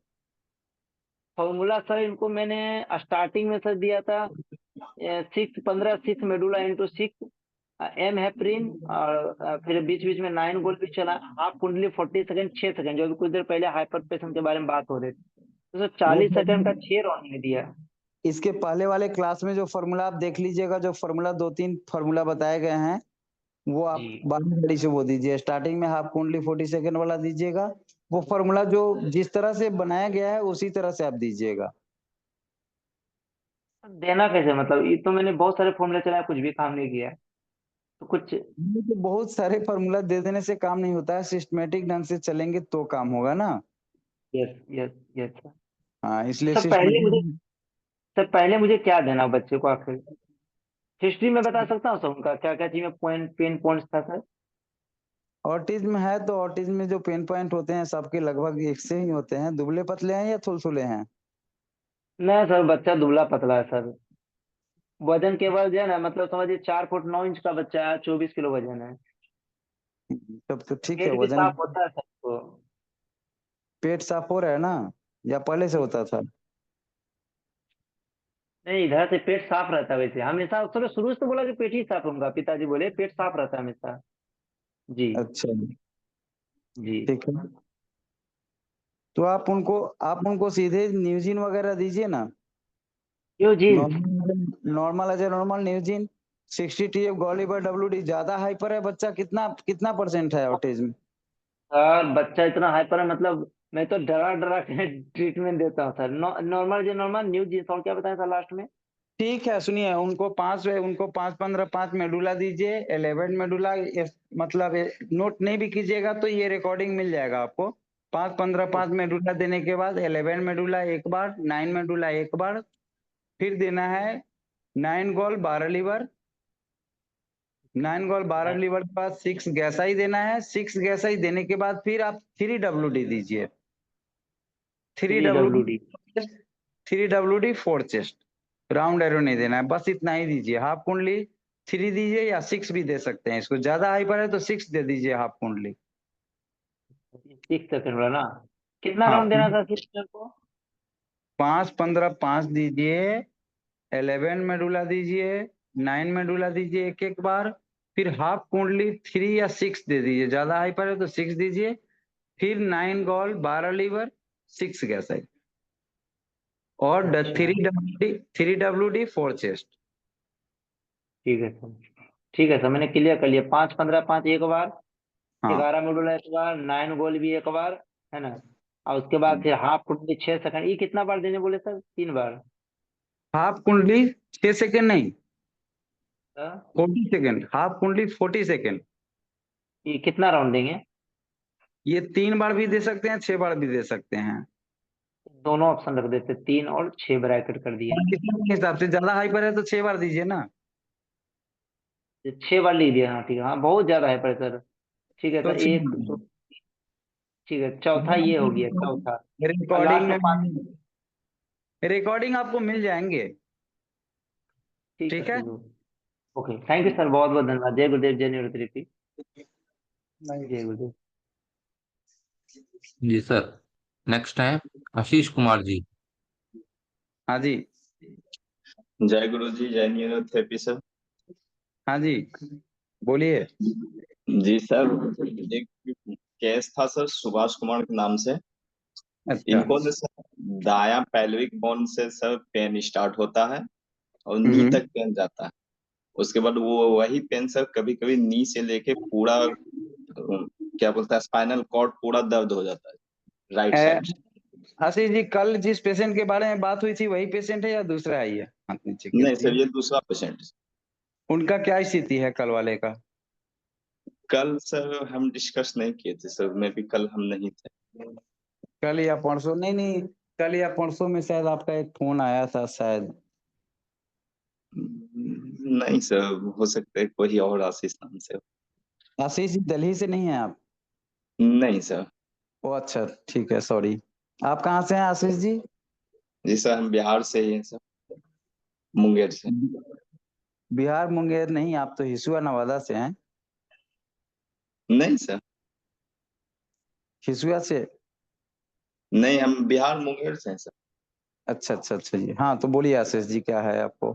Speaker 3: फॉर्मूला सर इनको मैंने स्टार्टिंग में सर दिया था 6 मेडुला इंटू 6 एम हेपरिन, और फिर बीच बीच में 9 गोल भी चला, हाफ कुंडली 40 सेकंड 6 सेकंड, जो अभी कुछ देर पहले हाइपर पेशेंट के बारे में बात हो रही थी, तो सर
Speaker 4: वो
Speaker 3: 40 सेकंड का 6 राउंड में दिया।
Speaker 4: इसके पहले वाले क्लास में जो फॉर्मूला आप देख लीजिएगा, जो फॉर्मूला 2-3 फॉर्मूला बताए गए हैं, वो आप
Speaker 3: जी
Speaker 4: बारह घड़ी से वो दीजिए। स्टार्टिंग में हाफ कुंडली 40 सेकंड वाला दीजिएगा। वो फॉर्मूला जो जिस तरह से बनाया गया है उसी तरह से आप दीजिएगा।
Speaker 3: देना कैसे, मतलब ये तो मैंने बहुत सारे फॉर्मूले चलाए, कुछ भी काम नहीं किया, तो कुछ।
Speaker 4: ये तो बहुत सारे फॉर्मूला दे देने से काम नहीं होता है, सिस्टमेटिक ढंग से चलेंगे तो काम होगा ना।
Speaker 3: Yes yes yes sir.
Speaker 4: हाँ, इसलिए
Speaker 3: सर पहले मुझे
Speaker 4: सिस्टमेटिक।
Speaker 3: सर पहले मुझे क्या देना बच्चे को आखिर, हिस्ट्री में बता सकता हूँ सर उनका क्या क्या चीज में पेन पॉइंट्स था सर।
Speaker 4: ऑटिज्म है तो ऑटिज्म में जो पेन पॉइंट होते हैं सबके लगभग एक से ही होते हैं। दुबले पतले हैं या थुलथुले हैं?
Speaker 3: नहीं सर, बच्चा दुबला पतला है सर, वजन केवल जो है ना, मतलब समझिए 4 फुट 9 इंच का बच्चा है, 24 किलो वजन है।
Speaker 4: तब तो ठीक है।
Speaker 3: पेट भी
Speaker 4: वजन,
Speaker 3: साफ होता है सबको।
Speaker 4: पेट साफ हो रहा है ना, या पहले से होता था?
Speaker 3: नहीं, इधर से पेट साफ रहता है वैसे हमेशा, उसने शुरू से तो बोला कि पेट ही साफ होगा, पिताजी बोले पेट साफ रहता है हमेशा। जी
Speaker 4: अच्छा,
Speaker 3: जी।
Speaker 4: ठीक है। तो आप उनको सीधे न्यूजिन वगैरह दीजिए ना।
Speaker 3: क्यों जी?
Speaker 4: Normal normal as a normal न्यूजिन 60 TF गॉलीवर WD। ज्यादा हाइपर है बच्चा? कितना कितना परसेंट है ऑटिज्म?
Speaker 3: सर बच्चा इतना हाइपर है, मतलब मैं तो डरा डरा के ट्रीटमेंट देता हूँ सर। नॉर्मल जो नॉर्मल न्यू जींस, और क्या बताया सर लास्ट में?
Speaker 4: ठीक है, सुनिए। उनको 5-15 5 मेडुला दीजिए। 11 मेडुला, मतलब नोट नहीं भी कीजिएगा तो ये रिकॉर्डिंग मिल जाएगा आपको। 5-15 5 मेडुला देने के बाद 11 मेडुला एक बार, 9 मेडुला एक बार, फिर देना है 9 गोल 12 लीवर। 9 गोल 12 लीवर के बाद 6 गैसाई देना है। 6 गैसाई देने के बाद फिर आप 3 WD दीजिए। 3 WD,
Speaker 3: 3 WD।
Speaker 4: 3 WD 4 chest. Round arrow नहीं देना है, बस इतना ही दीजिए। हाफ कुंडली 3 दीजिए या 6 भी दे सकते हैं। इसको ज्यादा हाइपर है तो 6 दे दीजिए हाफ कुंडली।
Speaker 3: 6 सेकंड वाला ना, कितना
Speaker 4: हाँ,
Speaker 3: राउंड देना था सिस्टर को?
Speaker 4: 5-15 5 दीजिए। 11 मेडुला दीजिए। 9 मेडुला दीजिए एक एक बार। फिर हाफ कुंडली 3 या 6 दे दीजिए। ज्यादा हाइपर है तो 6 दीजिए। फिर 9 गॉल 12 लीवर 6 गैसाई, और
Speaker 3: अच्छा
Speaker 4: 3 WD 4 चेस्ट।
Speaker 3: ठीक है सर, ठीक है सर, मैंने क्लियर कर लिया। 5 15 5 एक बार,
Speaker 4: हाँ,
Speaker 3: 11 मॉड्यूल एक बार, 9 गोल भी एक बार, है ना? और उसके बाद फिर हाफ कुंडली 6 सेकंड, ये कितना बार देने बोले सर? 3 बार?
Speaker 4: हाफ कुंडली 6 सेकंड नहीं,
Speaker 3: हाँ?
Speaker 4: 40 सेकंड। हाफ कुंडली 40 सेकंड।
Speaker 3: ये कितना राउंड देंगे?
Speaker 4: ये 3 बार भी दे सकते हैं, 6 बार भी दे सकते हैं।
Speaker 3: दोनों ऑप्शन रख देते, 3 और 6 ब्रैकेट कर दिए।
Speaker 4: कितना के हिसाब से? ज्यादा हाइपर है तो 6 बार दीजिए ना।
Speaker 3: 6 बार लिख दिया, हाँ ठीक है, हाँ बहुत ज्यादा है पर सर। ठीक है
Speaker 4: तो
Speaker 3: सर, एक दो, ठीक है, चौथा ये हो गया, चौथा। और
Speaker 4: रिकॉर्डिंग
Speaker 3: लास्ट में
Speaker 4: में
Speaker 3: 5।
Speaker 4: रिकॉर्डिंग आपको मिल जाएंगे।
Speaker 3: ठीक है
Speaker 4: ठीक है।
Speaker 3: Sir, okay, thank you sir, बहुत बहुत धन्यवाद। जय गुरुदेव, जय निवृत्ति। जय गुरुदेव।
Speaker 2: जी सर। नेक्स्ट है आशीष कुमार जी।
Speaker 4: हाँ जी।
Speaker 6: जय गुरु जी, जय न्यूरोथेरेपी सर।
Speaker 4: हाँ जी, बोलिए।
Speaker 6: जी सर, एक केस था सर सुभाष कुमार के नाम से।
Speaker 4: अच्छा।
Speaker 6: इनको जो सर दायां पेल्विक बोन से सर पेन स्टार्ट होता है और नी
Speaker 4: हम्म।
Speaker 6: तक पेन जाता है। उसके बाद वो वही पेन सर कभी कभी नी से लेके पूरा क्या बोलता है स्पाइनल कॉर्ड पूरा दर्द हो जाता है राइट साइड।
Speaker 4: आशीष जी, कल जिस पेशेंट के बारे में बात हुई थी वही पेशेंट है या दूसरा ही है? हाथ नीचे
Speaker 6: नहीं
Speaker 4: कीजिए।
Speaker 6: सर, ये दूसरा पेशेंट।
Speaker 4: उनका क्या स्थिति है कल वाले का?
Speaker 6: कल सर हम डिस्कस नहीं किए थे सर, मैं भी कल हम नहीं थे।
Speaker 4: कल या परसों, नहीं नहीं, कल या परसों में शायद आपका एक फोन आया था शायद।
Speaker 6: नहीं सर, हो सकता है कोई और आशीष नाम से हो।
Speaker 4: आशीष जी दिल्ली से नहीं है आप?
Speaker 6: नहीं सर।
Speaker 4: ओ अच्छा, ठीक है, सॉरी। आप कहाँ से हैं आशीष जी?
Speaker 6: जी सर, हम बिहार से ही हैं सर, मुंगेर से।
Speaker 4: बिहार मुंगेर नहीं, आप तो हिसुआ नवादा से हैं।
Speaker 6: नहीं सर,
Speaker 4: हिसुआ से?
Speaker 6: नहीं, हम बिहार मुंगेर से हैं सर।
Speaker 4: अच्छा अच्छा अच्छा जी, हाँ तो बोलिए आशीष जी, क्या है आपको?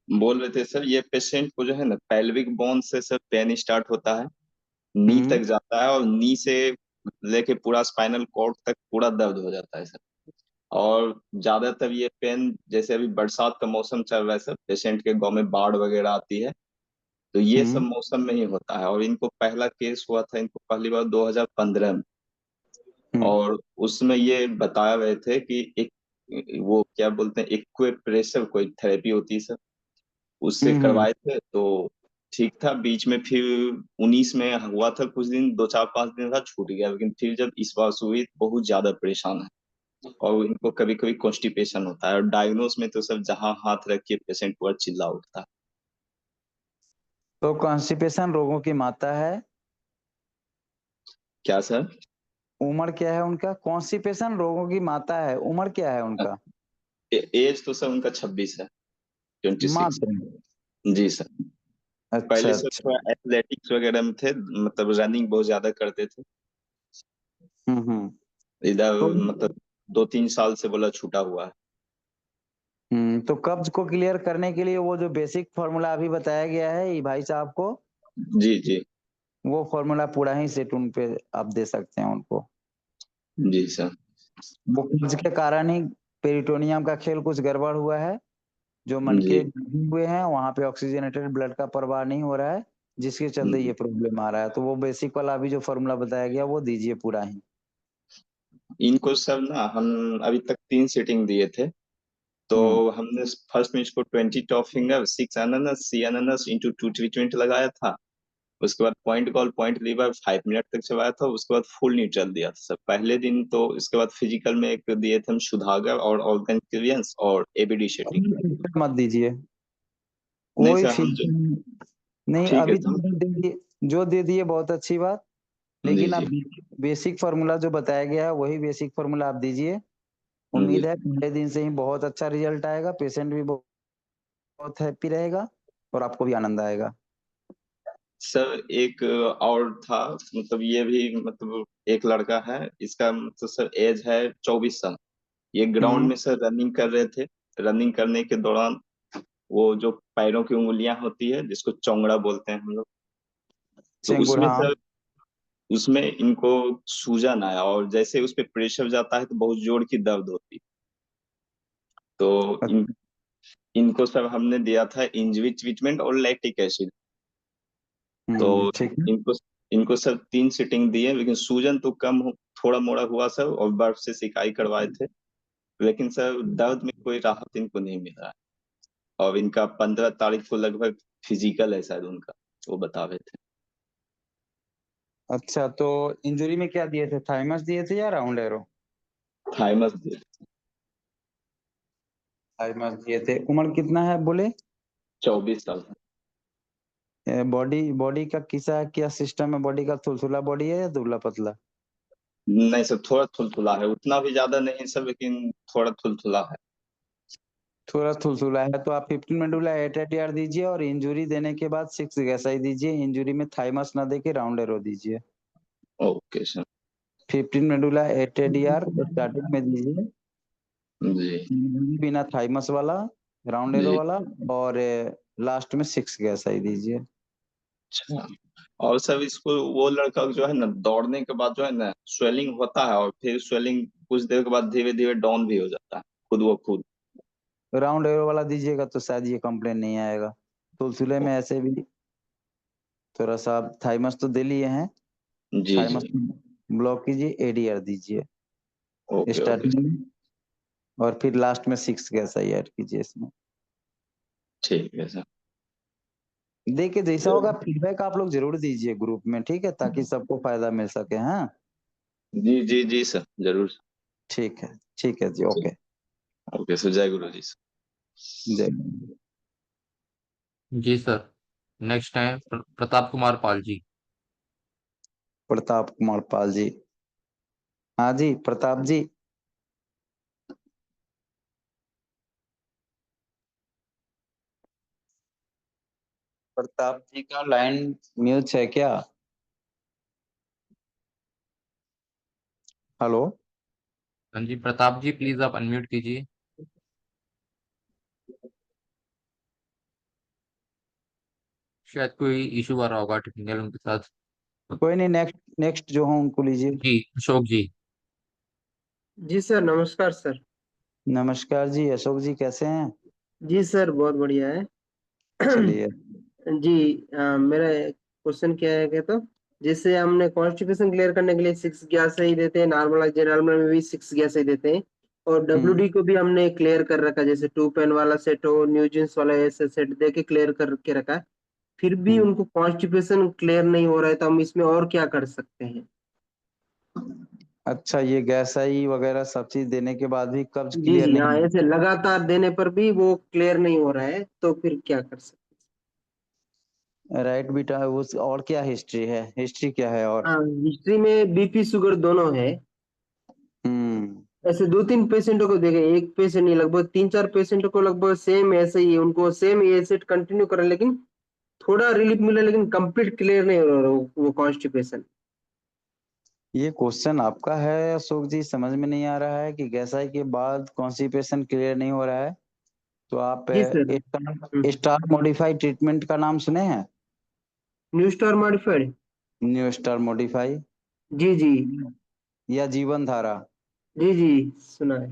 Speaker 6: बोल रहे थे सर, ये पेशेंट को जो है ना पेल्विक बोन से सर पेन स्टार्ट होता है, नी
Speaker 4: हम्म
Speaker 6: तक जाता है और नी से लेके पूरा स्पाइनल कॉर्ड तक पूरा दर्द हो जाता है सर। और ज्यादातर ये पेन, जैसे अभी बरसात का मौसम चल रहा है सर, पेशेंट के गांव में बाढ़ वगैरह आती है, तो ये सब
Speaker 4: हम्म
Speaker 6: मौसम में ही होता है। और इनको पहला केस हुआ था, इनको पहली बार 2015 में।
Speaker 4: हम्म
Speaker 6: और उसमें ये बताया गए थे कि एक, वो क्या बोलते हैं, एक्यूप्रेशर कोई थेरेपी होती है सर, उससे
Speaker 4: हम्म।
Speaker 6: करवाए थे तो ठीक था। बीच में फिर 19 में हुआ था, कुछ दिन, 2 4 5 दिन था, छूट गया। लेकिन फिर जब इस बार हुई तो बहुत ज्यादा परेशान है, और इनको कभी कभी कॉन्स्टिपेशन होता है। और डायग्नोस में तो सब जहां हाथ रख के पेशेंट पूरा चिल्ला उठता है।
Speaker 4: तो कॉन्स्टिपेशन रोगों की माता है।
Speaker 6: क्या सर?
Speaker 4: उम्र क्या है उनका? कॉन्स्टिपेशन रोगों की माता है, उम्र क्या है उनका?
Speaker 6: एज तो सर उनका 26 है, 26।
Speaker 4: मात्र?
Speaker 6: जी सर।
Speaker 4: अच्छा
Speaker 6: पहले से
Speaker 4: अच्छा।
Speaker 6: थोड़ा एथलेटिक्स वगैरह में थे, मतलब रनिंग बहुत ज्यादा करते थे।
Speaker 4: हम्म।
Speaker 6: इधर
Speaker 4: तो
Speaker 6: मतलब 2 3 साल से बोला छूटा हुआ है।
Speaker 4: तो कब्ज को क्लियर करने के लिए वो जो बेसिक फॉर्मूला अभी बताया गया है ये भाई साहब को,
Speaker 6: जी जी।
Speaker 4: वो फॉर्मूला पूरा ही सेट उन पे आप दे सकते हैं उनको।
Speaker 6: जी सर।
Speaker 4: वो कब्ज के कारण ही पेरिटोनियम का खेल कुछ गड़बड़ हुआ है, जो मन के
Speaker 6: जी
Speaker 4: हुए हैं वहां पे ऑक्सीजनेटेड ब्लड का प्रवाह नहीं हो रहा है, जिसके चलते ये प्रॉब्लम आ रहा है। तो वो बेसिक वाला अभी जो फॉर्मूला बताया गया वो दीजिए पूरा ही।
Speaker 6: इनको सर ना हम अभी तक 3 सीटिंग दिए थे। तो
Speaker 4: हम्म
Speaker 6: हमने फर्स्ट में इसको 20 टॉप फिंगर, 6 अनानास, C अनानास इंटू 2 ट्रीटमेंट लगाया था। उसके बाद पॉइंट कॉल पॉइंट लीवर 5 मिनट तक चलाया था। उसके बाद फुल न्यूट्रल दिया था सर पहले दिन। तो इसके बाद फिजिकल में एक दिए थे हम सुधागर और ऑर्गन क्लियरेंस और एबीडी शेटिंग।
Speaker 4: मत दीजिए
Speaker 6: नहीं
Speaker 4: कोई
Speaker 6: सर, हम जो,
Speaker 4: फीस नहीं
Speaker 6: ठीक है
Speaker 4: अभी
Speaker 6: सर।
Speaker 4: तो दे दिए, जो दे दिए बहुत अच्छी बात।
Speaker 6: जी
Speaker 4: लेकिन
Speaker 6: जी।
Speaker 4: अब बेसिक फार्मूला जो बताया गया है वही बेसिक फार्मूला आप दीजिए।
Speaker 6: जी
Speaker 4: उम्मीद है पहले दिन से ही बहुत अच्छा रिजल्ट आएगा, पेशेंट भी बहुत हैप्पी रहेगा और आपको भी आनंद आएगा।
Speaker 6: सर एक और था, मतलब ये भी, मतलब एक लड़का है, इसका मतलब सर एज है 24 साल। ये ग्राउंड
Speaker 4: हम्म
Speaker 6: में सर रनिंग कर रहे थे। रनिंग करने के दौरान वो जो पैरों की उंगलियां होती है, जिसको चौंगड़ा बोलते हैं हम लोग, तो
Speaker 4: चेंगुर
Speaker 6: उसमें
Speaker 4: हाँ।
Speaker 6: सर, उसमें इनको सूजन आया। और जैसे उस पे प्रेशर जाता है तो बहुत जोर की दर्द होती है। तो इनको सर हमने दिया था इंजरी ट्रीटमेंट और लैक्टिक एसिड। तो
Speaker 4: ठीक है।
Speaker 6: इनको इनको सर 3 सीटिंग दिए, लेकिन सूजन तो कम थोड़ा मोड़ा हुआ सर, और बर्फ से सिकाई करवाए थे। लेकिन सर दर्द में कोई राहत इनको नहीं मिल रहा है। और इनका 15 तारीख को लगभग फिजिकल है शायद उनका, वो बता रहे थे।
Speaker 4: अच्छा तो इंजरी में क्या दिए थे, थाइमस दिए थे या राउंड एरो?
Speaker 6: थाइमस।
Speaker 4: थाइमस दिए थे। उम्र कितना है बोले?
Speaker 6: 24 साल।
Speaker 4: बॉडी बॉडी का किसा क्या सिस्टम है, बॉडी का थुलथुला बॉडी है या दुबला पतला?
Speaker 6: नहीं सर, थोड़ा थुलथुला है, उतना भी ज्यादा नहीं सर, लेकिन थोड़ा थुलथुला है।
Speaker 4: थोड़ा थुलथुला है तो आप 15 मेडुला एटेटियर दीजिए और इंजुरी देने के बाद 6 गैसाई दीजिए। इंजुरी में थाइमस ना देके राउंड एरो दीजिए।
Speaker 6: Okay sir.
Speaker 4: 15 मेडुला एटेटियर स्टार्टिंग में दीजिए,
Speaker 6: जी
Speaker 4: इंजुरी बिना थाइमस वाला, राउंड एरो
Speaker 6: जी।
Speaker 4: वाला, और लास्ट में 6 गैसाई दीजिए।
Speaker 6: अच्छा। और सर इसको, वो लड़का जो है ना, दौड़ने के बाद जो है ना स्वेलिंग होता है, और फिर स्वेलिंग कुछ देर के बाद धीरे धीरे डाउन भी हो जाता है, खुद व खुद।
Speaker 4: राउंड एरो वाला दीजिएगा तो शायद ये कंप्लेन नहीं आएगा। थुलथुले में ऐसे भी थोड़ा सा आप थाइमस तो दे लिए हैं,
Speaker 6: जी जी।
Speaker 4: थाइमस ब्लॉक कीजिए, एडीआर दीजिए
Speaker 6: ओके ओके।
Speaker 4: स्टार्टिंग में, और फिर लास्ट में 6 गैसाई ऐड कीजिए इसमें।
Speaker 6: ठीक है सर।
Speaker 4: देखिए जैसा होगा फीडबैक आप लोग जरूर दीजिए ग्रुप में, ठीक है, ताकि सबको फायदा मिल सके। हाँ
Speaker 6: जी जी जी सर, जरूर।
Speaker 4: ठीक है जी, ओके।
Speaker 6: ओके सर, जय गुरु जी।
Speaker 4: जय।
Speaker 2: जी सर। नेक्स्ट है प्रताप कुमार पाल जी।
Speaker 4: प्रताप कुमार पाल जी। हाँ जी प्रताप जी। प्रताप जी का लाइन म्यूट है क्या? हेलो।
Speaker 2: हाँ जी प्रताप जी, प्लीज आप अनम्यूट कीजिए। शायद कोई इशू आ रहा होगा टेक्निकल उनके साथ।
Speaker 4: कोई नहीं, नेक्स्ट नेक्स्ट जो हो उनको लीजिए।
Speaker 2: जी अशोक जी।
Speaker 7: जी सर, नमस्कार सर।
Speaker 4: नमस्कार जी, अशोक जी कैसे हैं?
Speaker 7: जी सर, बहुत बढ़िया है।
Speaker 4: चलिए।
Speaker 7: जी, मेरा क्वेश्चन क्या है कि तो जैसे हमने कॉन्स्टिपेशन क्लियर करने के लिए 6 गैस ही देते हैं, नॉर्मल जनरल में भी 6 गैस ही देते हैं, और डब्ल्यूडी को भी हमने क्लियर कर रखा है, जैसे 2 पेन वाला सेट हो, न्यूजेंस वाला ऐसे सेट दे के क्लियर करके रखा है, फिर भी
Speaker 4: हम्म।
Speaker 7: उनको कॉन्स्टिपेशन क्लियर नहीं हो रहा है, तो हम इसमें और क्या कर सकते हैं?
Speaker 4: अच्छा, ये गैसाई वगैरह सब चीज देने के बाद भी कब्ज
Speaker 7: जी
Speaker 4: क्लियर
Speaker 7: जी हाँ,
Speaker 4: नहीं
Speaker 7: ऐसे लगातार देने पर भी वो क्लियर नहीं हो रहा है, तो फिर क्या कर सकते
Speaker 4: है? राइट बेटा, उस और क्या हिस्ट्री है, हिस्ट्री क्या है और?
Speaker 7: हैं? हाँ, हिस्ट्री में बीपी शुगर दोनों है।
Speaker 4: हम्म।
Speaker 7: ऐसे 2-3 पेशेंटों को देखे, एक पेशेंट नहीं, लगभग 3-4 पेशेंटों को लगभग सेम ऐसे ही, उनको सेम ये सेट कंटिन्यू करें, लेकिन थोड़ा रिलीफ मिला, लेकिन कंप्लीट क्लियर नहीं हो रहा वो कॉन्स्टिपेशन।
Speaker 4: ये क्वेश्चन आपका है अशोक जी, समझ में नहीं आ रहा है कि गैसाई के बाद कॉन्स्टिपेशन क्लियर नहीं हो रहा है? तो आप
Speaker 7: जी सर।
Speaker 4: स्टार मॉडिफाई ट्रीटमेंट का नाम सुने हैं?
Speaker 7: New star modified.
Speaker 4: New star modify
Speaker 7: जी जी।
Speaker 4: या जीवन धारा?
Speaker 7: जी जी, सुना है।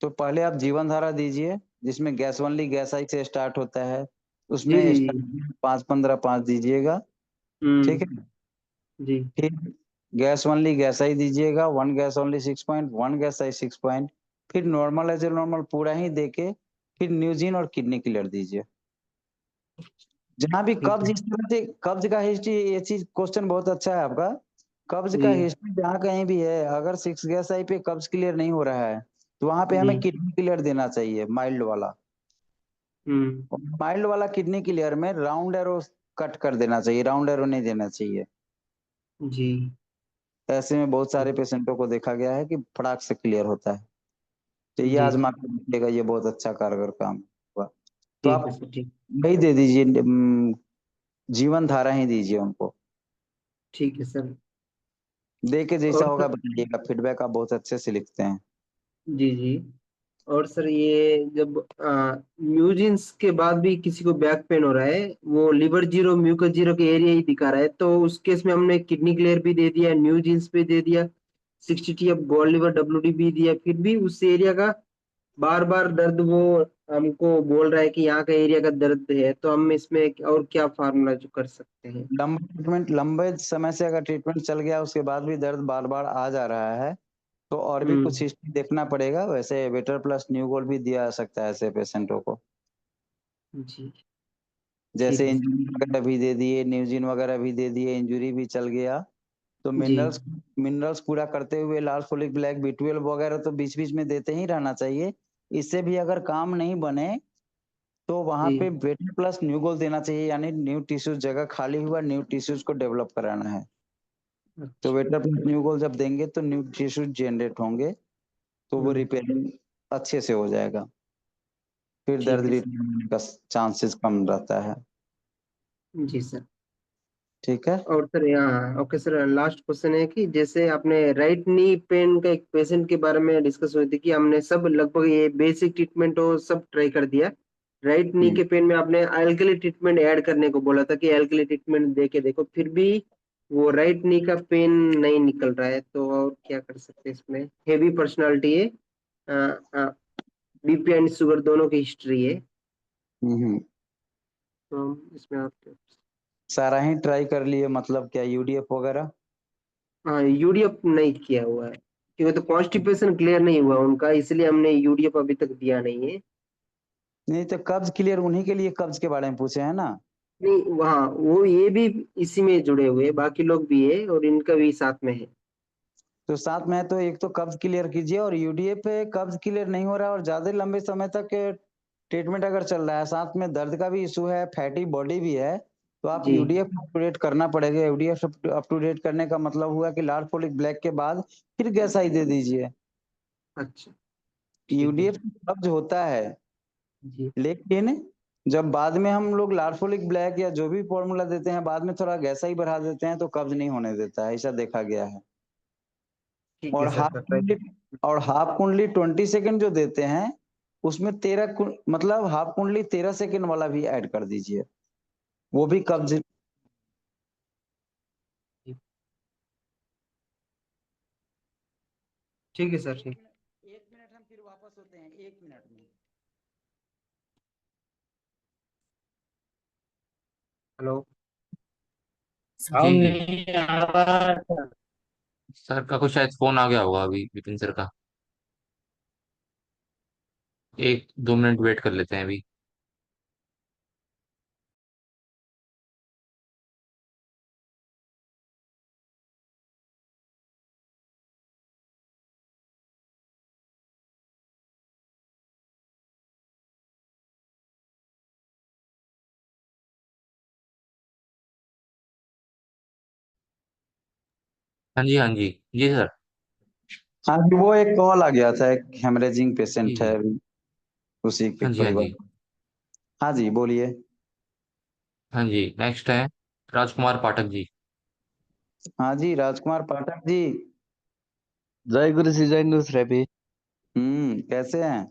Speaker 4: तो पहले आप जीवन धारा दीजिए, जिसमें गैस ओनली गैसाई से स्टार्ट होता है।
Speaker 7: जी
Speaker 4: उसमें
Speaker 7: जी जी।
Speaker 4: स्टार्ट 5-15-5 दीजिएगा। ठीक है।
Speaker 7: जी
Speaker 4: फिर गैस ओनली गैसाई दीजिएगा, 1 गैस ओनली 6 पॉइंट, 1 गैसाई 6 पॉइंट। फिर नॉर्मल एज नॉर्मल पूरा ही देके फिर न्यूजीन और किडनी क्लियर दीजिए। जहां भी
Speaker 7: ठीक
Speaker 4: कब्ज,
Speaker 7: है।
Speaker 4: इस तरह से कब्ज का हिस्ट्री, ये चीज क्वेश्चन बहुत अच्छा है आपका। कब्ज का
Speaker 7: जी।
Speaker 4: हिस्ट्री जहाँ कहीं भी है, अगर 6 गैसाई पे कब्ज क्लियर नहीं हो रहा है, तो वहां पे
Speaker 7: जी।
Speaker 4: हमें किडनी क्लियर देना चाहिए, माइल्ड वाला।
Speaker 7: हम्म।
Speaker 4: और माइल्ड वाला किडनी क्लियर में राउंड एरो कट कर देना चाहिए, राउंड एरो नहीं देना चाहिए।
Speaker 7: जी।
Speaker 4: ऐसे में बहुत सारे पेशेंटों को देखा गया है कि फटाक से क्लियर होता है। तो ये
Speaker 7: जी
Speaker 4: आजमा
Speaker 7: जी।
Speaker 4: के देखिएगा, ये बहुत अच्छा कारगर काम हुआ। तो
Speaker 7: ठीक है
Speaker 4: आप
Speaker 7: सर, ठीक।
Speaker 4: वही दे दीजिए, जीवन धारा ही दीजिए उनको।
Speaker 7: ठीक है सर।
Speaker 4: दे के जैसा
Speaker 7: और
Speaker 4: होगा
Speaker 7: सर।
Speaker 4: बताइएगा, फीडबैक आप बहुत अच्छे से लिखते हैं।
Speaker 7: जी जी। और सर, ये जब म्यूजिन्स के बाद भी किसी को बैक पेन हो रहा है, वो लिवर जीरो म्यूकस जीरो के एरिया ही दिखा रहा है, तो उस केस में हमने किडनी क्लियर भी दे दिया, न्यूजिन्स भी दे दिया, 60 अब गोल्ड लिवर डब्ल्यूडी भी दिया, फिर भी उस एरिया का बार बार दर्द वो हमको बोल रहा है कि यहाँ का एरिया का दर्द है, तो हम इसमें और क्या फार्मूला जो कर सकते हैं?
Speaker 4: लंबा ट्रीटमेंट, लंबे समय से अगर ट्रीटमेंट चल गया उसके बाद भी दर्द बार बार आ जा रहा है, तो और भी कुछ
Speaker 7: हम्म।
Speaker 4: हिस्ट्री देखना पड़ेगा। वैसे वेटर प्लस न्यू गोल्ड भी दिया जा सकता है ऐसे पेशेंटों को।
Speaker 7: जी। ठीक
Speaker 4: जैसे
Speaker 7: है सर।
Speaker 4: इंजरी वगैरह भी दे दिए, न्यूजिन वगैरह भी दे दिए, इंजरी भी चल गया, तो
Speaker 7: जी
Speaker 4: मिनरल्स मिनरल्स पूरा करते हुए लाल फोलिक ब्लैक B12 वगैरह तो बीच बीच में देते ही रहना चाहिए। इससे भी अगर काम नहीं बने, तो वहां
Speaker 7: जी।
Speaker 4: पे वेटर प्लस न्यू गोल्ड देना चाहिए, यानी न्यू टिश्यूज, जगह खाली हुआ न्यू टिश्यूज को डेवलप कराना है। तो
Speaker 7: अच्छा।
Speaker 4: वेटर प्लस न्यू गोल्ड जब देंगे तो न्यू टिश्यूज जनरेट होंगे, तो वो
Speaker 7: हम्म।
Speaker 4: रिपेयरिंग अच्छे से हो जाएगा। फिर दर्द
Speaker 7: ठीक है सर।
Speaker 4: रिटर्न होने का चांसेस कम रहता है।
Speaker 7: जी सर।
Speaker 4: ठीक है।
Speaker 7: और सर यहाँ, ओके सर, लास्ट क्वेश्चन है कि जैसे आपने राइट नी पेन का एक पेशेंट के बारे में डिस्कस हुई थी कि हमने सब लगभग ये बेसिक ट्रीटमेंट हो सब ट्राई कर दिया, राइट नी
Speaker 4: हम्म।
Speaker 7: के पेन में आपने एल्कली ट्रीटमेंट ऐड करने को बोला था कि एल्कली ट्रीटमेंट दे के देखो, फिर भी वो राइट नी का पेन नहीं निकल रहा है, तो और क्या कर सकते हैं इसमें? हेवी पर्सनालिटी है, बीपी एंड शुगर दोनों की हिस्ट्री है,
Speaker 4: हम्म।
Speaker 7: तो हम इसमें और क्या?
Speaker 4: सारा ही ट्राई कर लिए, मतलब क्या यूडीएफ वगैरह?
Speaker 7: हाँ, यूडीएफ नहीं किया हुआ है, क्योंकि तो कॉन्स्टिपेशन क्लियर नहीं हुआ उनका, इसलिए हमने यूडीएफ अभी तक दिया नहीं है।
Speaker 4: नहीं तो कब्ज क्लियर, उन्हीं के लिए कब्ज के बारे में पूछे हैं ना।
Speaker 7: नहीं, वहाँ वो ये भी इसी में जुड़े हुए हैं, बाकी लोग भी है और इनका भी साथ में है।
Speaker 4: तो साथ में है तो एक तो कब्ज क्लियर कीजिए, और यूडीए पे कब्ज क्लियर नहीं हो रहा है और ज्यादा लंबे समय तक ट्रीटमेंट अगर चल रहा है, साथ में दर्द का भी इशू है, फैटी बॉडी भी है, तो आप
Speaker 7: जी
Speaker 4: यूडीएफ अप टू डेट करना पड़ेगा। यूडीएफ अप टू डेट करने का मतलब हुआ कि लार्ज फोलिक ब्लैक के बाद फिर गैसाई दे दीजिए।
Speaker 7: अच्छा ठीक है
Speaker 4: यूडीएफ कब्ज होता है,
Speaker 7: जी
Speaker 4: लेकिन जब बाद में हम लोग लार्फोलिक ब्लैक या जो भी फॉर्मूला देते हैं, बाद में थोड़ा गैसा ही बढ़ा देते हैं, तो कब्ज नहीं होने देता है, ऐसा देखा गया है।
Speaker 7: ठीक
Speaker 4: और
Speaker 7: है सर
Speaker 4: हाफ कुंडली, और हाफ कुंडली 20 सेकंड जो देते हैं, उसमें 13 मतलब हाफ कुंडली 13 सेकंड वाला भी ऐड कर दीजिए, वो भी कब्ज।
Speaker 7: ठीक है सर ठीक।
Speaker 4: 1 मिनट हम फिर वापस होते हैं, 1 मिनट में।
Speaker 7: हेलो
Speaker 2: जी जी
Speaker 3: नहीं आ रहा था।
Speaker 2: सर का कुछ शायद फोन आ गया होगा अभी विपिन सर का। 1-2 मिनट वेट कर लेते हैं अभी। हाँ जी हाँ जी। जी सर।
Speaker 4: हाँ जी, वो एक कॉल आ गया था, एक हेमरेजिंग
Speaker 2: जी
Speaker 4: पेशेंट है
Speaker 2: जी।
Speaker 4: अभी, उसी के
Speaker 2: हाँ जी हाँ
Speaker 4: परिवार।
Speaker 2: जी।
Speaker 4: हाँ जी, बोलिए।
Speaker 2: हाँ जी नेक्स्ट है राजकुमार पाठक जी।
Speaker 4: हाँ जी, राजकुमार पाठक जी।
Speaker 8: जय गुरु श्री जय नुस रवि।
Speaker 4: कैसे हैं?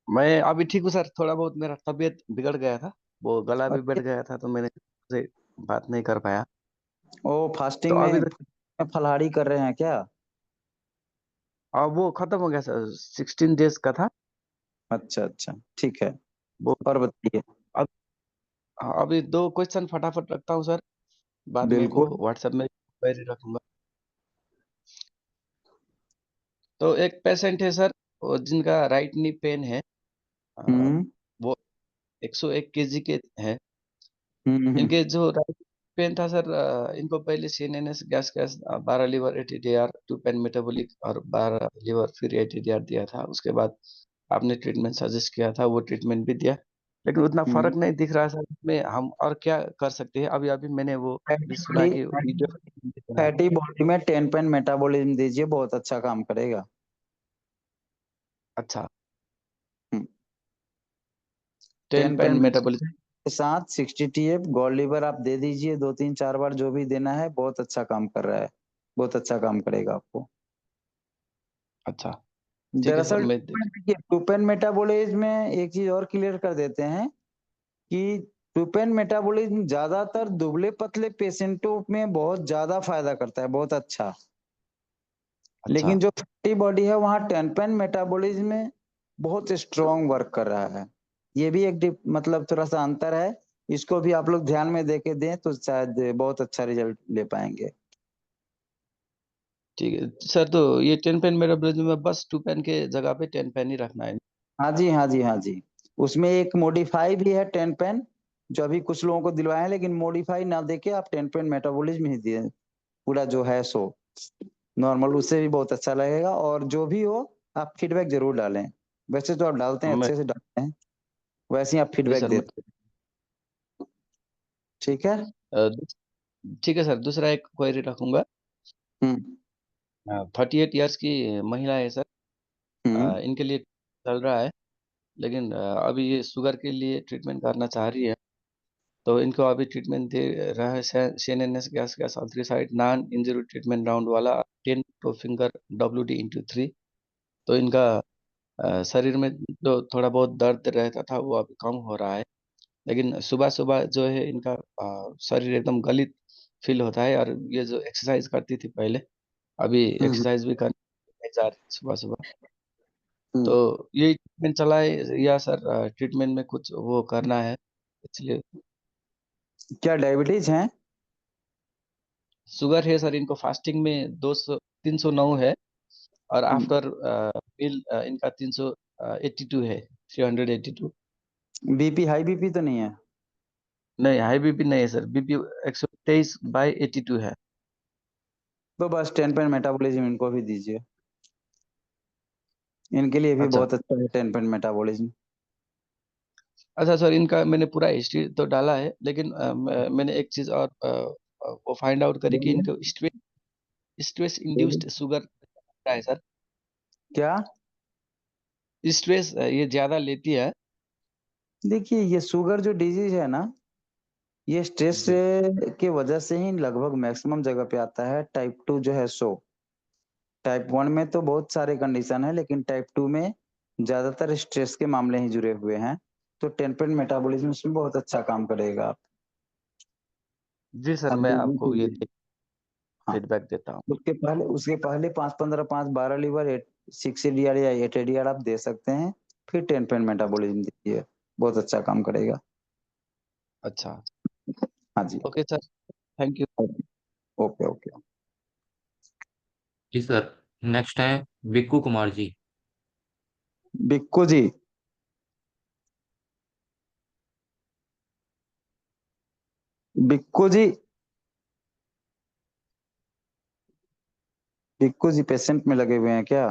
Speaker 8: मैं अभी ठीक हूँ सर। थोड़ा बहुत मेरा तबीयत बिगड़ गया था, वो गला भी बैठ
Speaker 4: अरे,
Speaker 8: गया था, तो मैंने से बात नहीं कर पाया।
Speaker 4: ओ
Speaker 8: तो
Speaker 4: फास्टिंग
Speaker 8: अभी
Speaker 4: में
Speaker 8: तक
Speaker 4: फलाहारी कर रहे हैं क्या?
Speaker 8: अब वो खत्म हो गया सर, 16 डेज का था
Speaker 4: अच्छा अच्छा, ठीक है।
Speaker 8: वो।
Speaker 4: और बताइए।
Speaker 8: अब अभी 2 क्वेश्चन फटाफट रखता हूँ सर, बाद में वो
Speaker 4: बिल्कुल।
Speaker 8: व्हाट्सएप में क्वेरी रखूंगा। तो एक पेशेंट है सर, वो जिनका राइट नी पेन है। अ,
Speaker 4: हम्म
Speaker 8: वो 101 kg के हैं।
Speaker 4: हम्म।
Speaker 8: इनके जो राइट पेन था सर, इनको पहले CNS gas gas 12 liver ATDR 2 pain metabolic और 12 लीवर फिर एटीडीआर दिया था। उसके बाद आपने ट्रीटमेंट सजेस्ट किया था, वो ट्रीटमेंट भी दिया, लेकिन उतना फर्क नहीं दिख रहा है सर। इसमें हम और क्या कर सकते हैं? अभी अभी मैंने वो भी
Speaker 4: फैटी
Speaker 8: सुना
Speaker 4: बॉडी,
Speaker 8: कि वीडियो।
Speaker 4: फैटी बॉडी में 10 पेन मेटाबॉलिज्म दीजिए, बहुत अच्छा काम करेगा।
Speaker 8: अच्छा, 10
Speaker 4: 10
Speaker 8: पेन
Speaker 4: पेन
Speaker 8: मेटाबॉलिक।
Speaker 4: के साथ 60 TF गॉड लीवर आप दे दीजिए, 2 3 4 बार जो भी देना है, बहुत अच्छा काम कर रहा है, बहुत अच्छा काम करेगा आपको।
Speaker 8: अच्छा ठीक है सर,
Speaker 4: दरअसल
Speaker 8: मैं
Speaker 4: देखिए, 2 पेन मेटाबॉलिज्म में एक चीज और क्लियर कर देते हैं कि 2 पेन मेटाबॉलिज्म ज्यादातर दुबले पतले पेशेंटों में बहुत ज्यादा फायदा करता है, बहुत अच्छा।
Speaker 8: अच्छा
Speaker 4: लेकिन जो फैटी बॉडी है, वहाँ 10 पेन मेटाबॉलिज्म में बहुत स्ट्रॉन्ग वर्क कर रहा है। ये भी एक मतलब थोड़ा सा अंतर है, इसको भी आप लोग ध्यान में देके दें तो शायद बहुत अच्छा रिजल्ट ले पाएंगे।
Speaker 8: ठीक है सर। तो ये 10 पेन मेटाबॉलिज्म में बस 2 पेन के जगह पे 10 पेन ही रखना है?
Speaker 4: हाँ जी हाँ जी हाँ जी। उसमें एक मॉडिफाई भी है 10 पेन, जो अभी कुछ लोगों को दिलवाए हैं, लेकिन मॉडिफाई ना देके आप 10 पेन मेटाबॉलिज्म ही दिए, पूरा जो है सो नॉर्मल, उससे भी बहुत अच्छा लगेगा। और जो भी हो, आप फीडबैक जरूर डालें। वैसे तो आप डालते हैं,
Speaker 8: मैं
Speaker 4: अच्छे से डालते हैं, वैसे ही आप
Speaker 8: जी
Speaker 4: फीडबैक
Speaker 8: सर, मैं
Speaker 4: देते हैं। ठीक है।
Speaker 8: अ, ठीक है सर। दूसरा एक क्वेरी रखूंगा।
Speaker 4: हम्म
Speaker 8: 38 इयर्स की महिला है सर।
Speaker 4: हम्म
Speaker 8: इनके लिए चल रहा है, लेकिन अभी ये शुगर के लिए ट्रीटमेंट करना चाह रही है। तो इनको अभी ट्रीटमेंट दे रहा है CNS gas gas side non injury treatment round वाला 10 टू फिंगर WD/3। तो इनका शरीर में जो थोड़ा बहुत दर्द रहता था वो अभी कम हो रहा है, लेकिन सुबह सुबह जो है इनका शरीर एकदम गलित फील होता है। और ये जो एक्सरसाइज करती थी पहले, अभी
Speaker 4: हम्म
Speaker 8: एक्सरसाइज भी करने जा रही है सुबह सुबह। तो
Speaker 4: हम्म।
Speaker 8: ये ट्रीटमेंट चलाए या सर ट्रीटमेंट में कुछ वो करना है? इसलिए
Speaker 4: क्या डायबिटीज है?
Speaker 8: शुगर है सर इनको। फास्टिंग में 309 है, और आफ्टर मील इनका 382 है, 382।
Speaker 4: बीपी, हाई बीपी तो नहीं है?
Speaker 8: नहीं, हाई बीपी नहीं है सर। बीपी 123/82 है।
Speaker 4: तो बस 10 पेन मेटाबॉलिज्म इनको भी दीजिए, इनके लिए भी
Speaker 8: अच्छा
Speaker 4: बहुत अच्छा है 10 पेन मेटाबॉलिज्म।
Speaker 8: अच्छा सर, इनका मैंने पूरा हिस्ट्री तो डाला है, लेकिन मैंने एक चीज और वो फाइंड आउट करी कि इनको स्ट्रेस इंड्यूस्ड शुगर है सर।
Speaker 4: क्या?
Speaker 8: स्ट्रेस ये ज्यादा लेती है।
Speaker 4: देखिए ये शुगर जो डिजीज है ना, ये स्ट्रेस के वजह से ही लगभग मैक्सिमम जगह पे आता है। टाइप 2 जो है सो, टाइप 1 में तो बहुत सारे कंडीशन है, लेकिन टाइप 2 में ज्यादातर स्ट्रेस के मामले ही जुड़े हुए हैं। तो 10 पेन मेटाबॉलिज्म इसमें बहुत अच्छा काम करेगा।
Speaker 8: जी सर,
Speaker 4: आप
Speaker 8: मैं
Speaker 4: दीजिए
Speaker 8: आपको ये
Speaker 4: दीजिए। हाँ,
Speaker 8: फीडबैक देता हूँ।
Speaker 4: उसके पहले 5-15 5-12 लीवर 6 एडीआर या 8 एडीआर आप दे सकते हैं, फिर 10 पेन मेटाबॉलिज्म दीजिए, बहुत अच्छा काम करेगा।
Speaker 8: अच्छा,
Speaker 4: हाँ जी।
Speaker 8: Okay sir, thank you.
Speaker 4: Okay okay.
Speaker 2: जी सर, नेक्स्ट है बिक्कू कुमार जी।
Speaker 4: बिक्कू जी, बिक्कू जी, बिक्कू जी पेशेंट में लगे हुए हैं क्या?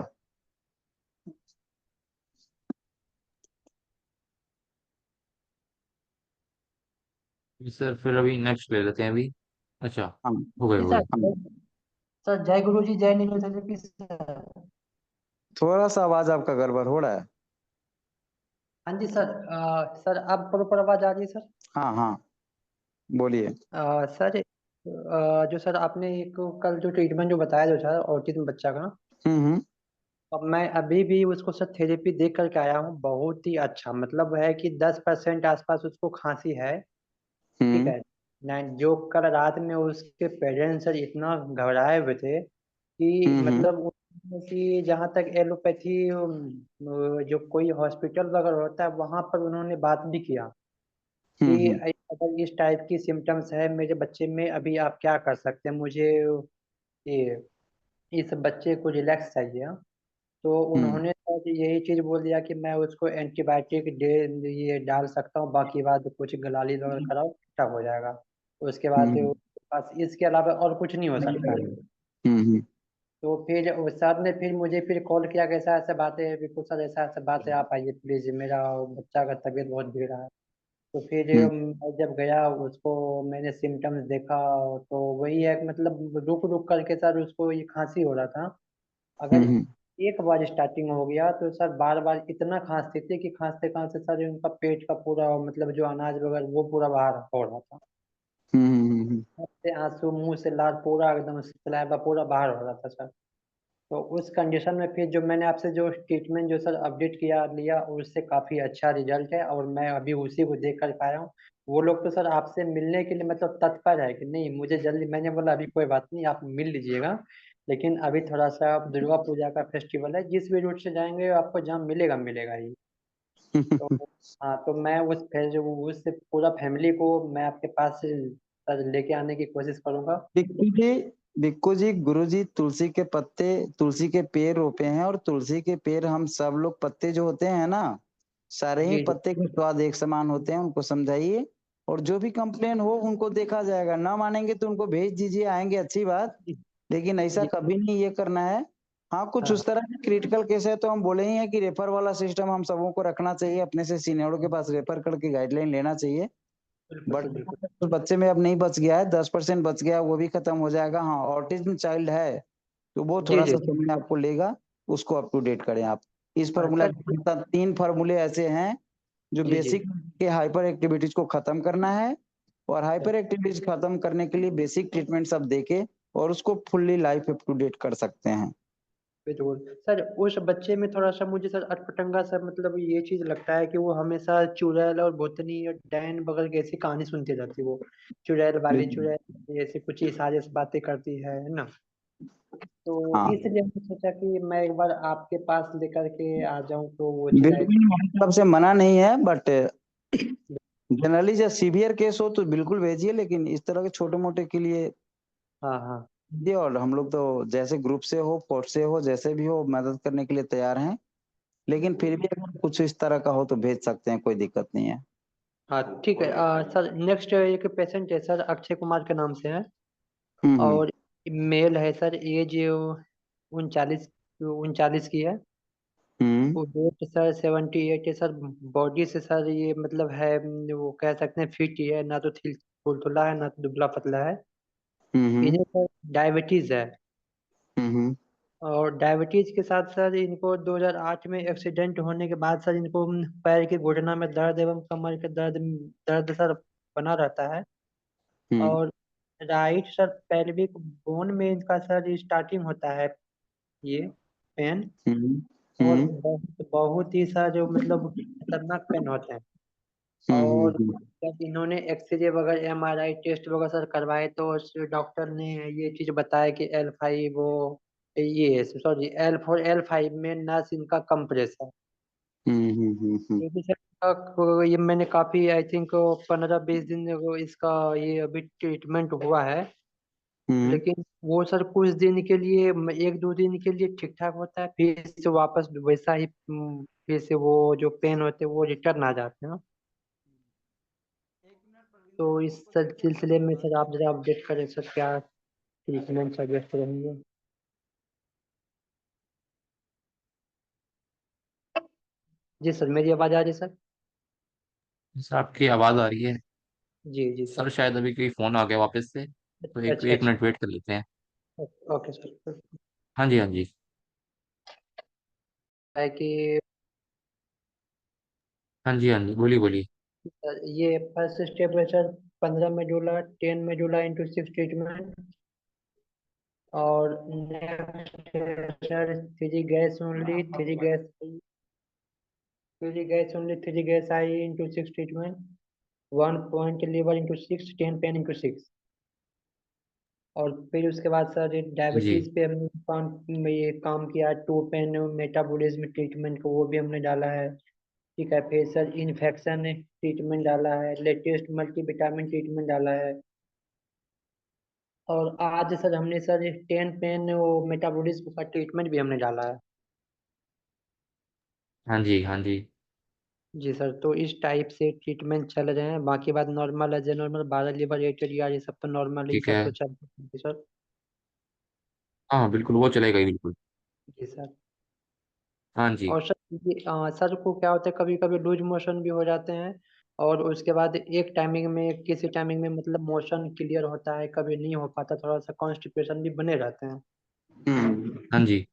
Speaker 2: जी सर, फिर अभी नेक्स्ट ले लेते हैं अभी। अच्छा,
Speaker 4: हाँ
Speaker 2: हो गए
Speaker 9: जी
Speaker 2: हो
Speaker 9: सर।
Speaker 2: गए।
Speaker 4: हाँ।
Speaker 9: सर जय गुरु जी, जय नीरज जी सर।
Speaker 4: थोड़ा सा आवाज आपका गड़बड़ हो रहा है।
Speaker 9: हाँ जी सर। सर अब प्रॉपर आवाज आ रही है सर।
Speaker 4: हाँ हाँ, बोलिए।
Speaker 9: सर, जो सर आपने एक कल जो ट्रीटमेंट जो बताया जो सर ऑटिज्म बच्चा का,
Speaker 4: हम्म।
Speaker 9: अब मैं अभी भी उसको सर थेरेपी देख करके आया हूँ। बहुत ही अच्छा, मतलब है कि 10% आसपास उसको खांसी है। ठीक
Speaker 4: हम्म
Speaker 9: है। जो कल रात में उसके पेरेंट्स सर इतना घबराए हुए थे कि
Speaker 4: हम्म
Speaker 9: मतलब कि जहाँ तक एलोपैथी जो कोई हॉस्पिटल वगैरह होता है वहाँ पर उन्होंने बात भी किया कि
Speaker 4: हम्म
Speaker 9: अगर इस टाइप की सिम्टम्स है मेरे बच्चे में, अभी आप क्या कर सकते हैं, मुझे ये इस बच्चे को रिलैक्स चाहिए। हाँ। तो
Speaker 4: हम्म
Speaker 9: उन्होंने तो यही चीज़ बोल दिया कि मैं उसको एंटीबायोटिक दे ये डाल सकता हूँ, बाकी बात कुछ गलाली वगैरह कराओ ठीक हो जाएगा। उसके बाद
Speaker 4: हम्म
Speaker 9: उसके पास इसके अलावा और कुछ नहीं हो सकता है।
Speaker 4: हम्म
Speaker 9: तो फिर उस सर ने फिर मुझे फिर कॉल किया कि ऐसा ऐसा बात है बिल्कुल सर, ऐसा ऐसा बात है, आप आइए प्लीज, मेरा बच्चा का तबीयत बहुत बिगड़ा है। तो फिर
Speaker 4: हम्म
Speaker 9: मैं जब गया उसको मैंने सिम्टम्स देखा, तो वही है कि मतलब रुक रुक करके सर उसको ये खांसी हो रहा था। अगर
Speaker 4: हम्म
Speaker 9: एक बार स्टार्टिंग हो गया तो सर बार बार इतना खांसते थे कि खांसते खांसते सर उनका पेट का पूरा मतलब जो अनाज वगैरह वो पूरा बाहर हो रहा था।
Speaker 4: हम्म
Speaker 9: आँख से आंसू, मुंह से लाल, पूरा एकदम सलाइवा पूरा बाहर हो रहा था सर। तो उस कंडीशन में फिर जो मैंने आपसे जो ट्रीटमेंट जो सर अपडेट किया लिया, उससे काफ़ी अच्छा रिजल्ट है और मैं अभी उसी को देख कर पाया हूँ। वो लोग तो सर आपसे मिलने के लिए मतलब तत्पर है कि नहीं मुझे जल्दी, मैंने बोला अभी कोई बात नहीं आप मिल लीजिएगा, लेकिन अभी थोड़ा सा अब दुर्गा पूजा का फेस्टिवल है, जिस भी रूट से जाएंगे आपको जहाँ मिलेगा मिलेगा ही। तो हाँ, तो मैं उस फिर उस पूरा फैमिली को मैं आपके पास सर लेके आने की कोशिश करूंगा।
Speaker 4: बिक्कू जी, बिक्कू जी, गुरु जी तुलसी के पत्ते, तुलसी के पेड़ रोपे हैं, और तुलसी के पेड़ हम सब लोग पत्ते जो होते हैं ना, सारे ही
Speaker 9: जी जी
Speaker 4: पत्ते के स्वाद एक समान होते हैं, उनको समझाइए। और जो भी कंप्लेन हो उनको देखा जाएगा, ना मानेंगे तो उनको भेज दीजिए, आएंगे अच्छी बात,
Speaker 9: जी
Speaker 4: लेकिन ऐसा
Speaker 9: जी।
Speaker 4: कभी नहीं ये करना है। हाँ, कुछ
Speaker 9: हाँ
Speaker 4: उस तरह के क्रिटिकल केस है तो हम बोले ही हैं कि रेफर वाला सिस्टम हम सबों को रखना चाहिए, अपने से सीनियरों के पास रेफर करके गाइडलाइन लेना चाहिए।
Speaker 9: बिल्कुल
Speaker 4: बट
Speaker 9: सर बिल्कुल।
Speaker 4: उस बच्चे में अब नहीं बच गया है, 10% बच गया, वो भी खत्म हो जाएगा। हाँ, ऑटिज्म चाइल्ड है तो वो
Speaker 9: जी
Speaker 4: थोड़ा
Speaker 9: जी।
Speaker 4: सा समय आपको लेगा, उसको अप टू डेट करें आप। इस फार्मूला
Speaker 9: सर
Speaker 4: 3 फार्मूले ऐसे हैं जो
Speaker 9: जी जी।
Speaker 4: बेसिक के हाइपर एक्टिविटीज को खत्म करना है, और हाइपर एक्टिविटीज खत्म करने के लिए बेसिक ट्रीटमेंट सब देके और उसको fully life up to date कर सकते हैं।
Speaker 9: बिल्कुल सर, उस बच्चे में थोड़ा सा मुझे सर अटपटंगा सर मतलब ये चीज लगता है कि वो हमेशा चुड़ैल और भूतनी और डैन बगल की ऐसी कहानी सुनती रहती है। वो चुड़ैल वाली चुड़ैल ऐसी कुछ इशारे से बातें करती है ना। तो
Speaker 4: हाँ,
Speaker 9: इसलिए मैंने सोचा कि मैं एक बार आपके पास लेकर के आ जाऊं तो वो चीज।
Speaker 4: बिल्कुल मेरी तरफ से मना नहीं है, बट जनरली जब सीवियर केस हो तो बिल्कुल भेजिए, लेकिन इस तरह के छोटे मोटे के लिए
Speaker 9: हाँ हाँ।
Speaker 4: जी, और हम लोग तो जैसे ग्रुप से हो, फोर्स से हो, जैसे भी हो मदद करने के लिए तैयार हैं, लेकिन फिर भी अगर कुछ इस तरह का हो तो भेज सकते हैं, कोई दिक्कत नहीं है।
Speaker 9: हाँ ठीक है। सर नेक्स्ट एक पेशेंट है सर, अक्षय कुमार के नाम से है।
Speaker 4: हम्म
Speaker 9: और मेल है सर, एज 39 की है। वो वेट सर 78 है सर। बॉडी से सर ये मतलब है, वो कह सकते हैं फिट ही है, ना तो थुलथुला है ना तो दुबला पतला है। इन्हें सर डायबिटीज है। और डायबिटीज के साथ सर इनको 2008 में एक्सीडेंट होने के बाद सर इनको पैर के घुटना में दर्द एवं कमर के दर्द दर्द सर बना रहता है। और राइट सर पेल्विक बोन में इनका सर स्टार्टिंग होता है ये पेन। और बहुत बहुत ही सर जो मतलब खतरनाक पेन होते हैं। और जब इन्होंने एक्सरे वगैरह एमआरआई टेस्ट वगैरह सर करवाए तो उस डॉक्टर ने ये चीज बताया कि L5 वो ये सॉरी L4 L5 में नस इनका कंप्रेस है। ये भी सर ये मैंने काफी आई थिंक 15-20 दिन वो इसका ये अभी ट्रीटमेंट हुआ है। लेकिन वो सर कुछ दिन के लिए 1-2 दिन के लिए ठीक ठाक होता है, फिर से वापस वैसा ही फिर से वो जो पेन होते हैं वो रिटर्न आ जाते हैं। तो इस सिलसिले में सर आप जरा अपडेट करें सर, क्या ट्रीटमेंट सजेस्ट करेंगे? जी सर, मेरी आवाज आ रही है सर?
Speaker 2: सर आपकी आवाज आ रही है।
Speaker 9: जी जी
Speaker 2: सर
Speaker 9: सर।
Speaker 2: शायद अभी कोई फोन आ गया वापस से, तो एक
Speaker 9: अच्छा
Speaker 2: एक
Speaker 9: अच्छा।
Speaker 2: मिनट वेट कर लेते हैं।
Speaker 9: Okay sir.
Speaker 2: हाँ जी, हाँ जी।
Speaker 9: है कि
Speaker 2: हाँ जी, हाँ जी, बोलिए बोलिए।
Speaker 9: सर ये फर्स्ट स्टेप है sir 15 medulla 10 medulla into 6 treatment. और नेक्स्ट सर 3 गैस आई into 6 treatment. 1 point liver into 6 10 pain into 6। और फिर उसके बाद सर
Speaker 2: जी
Speaker 9: डायबिटीज पे हमने ये काम किया। 2 पेन मेटाबॉलिज्म ट्रीटमेंट को वो भी हमने डाला है। ठीक है, फिर सर इन्फेक्शन ट्रीटमेंट डाला है, लेटेस्ट मल्टीविटामिन ट्रीटमेंट डाला है। और आज सर हमने सर 10 पेन वो मेटाबॉलिज्म का ट्रीटमेंट भी हमने डाला है।
Speaker 2: हाँ जी, हाँ जी।
Speaker 9: जी सर, तो इस टाइप से ट्रीटमेंट चल रहे हैं। बाकी बात नॉर्मल है, जो नॉर्मल 12 लीवर 8 यार ये सब तो नॉर्मल ही
Speaker 2: ठीक
Speaker 9: सब
Speaker 2: है।
Speaker 9: तो चल रहे हैं सर।
Speaker 2: हाँ बिल्कुल, वो चलेगा ही बिल्कुल।
Speaker 9: जी सर।
Speaker 2: हाँ जी।
Speaker 9: और सर सर को क्या होता है, कभी कभी लूज मोशन भी हो जाते हैं। और उसके बाद एक टाइमिंग में किसी टाइमिंग में मतलब मोशन क्लियर होता है, कभी नहीं हो पाता, थोड़ा सा कॉन्स्टिपेशन भी बने रहते हैं।
Speaker 2: हाँ जी।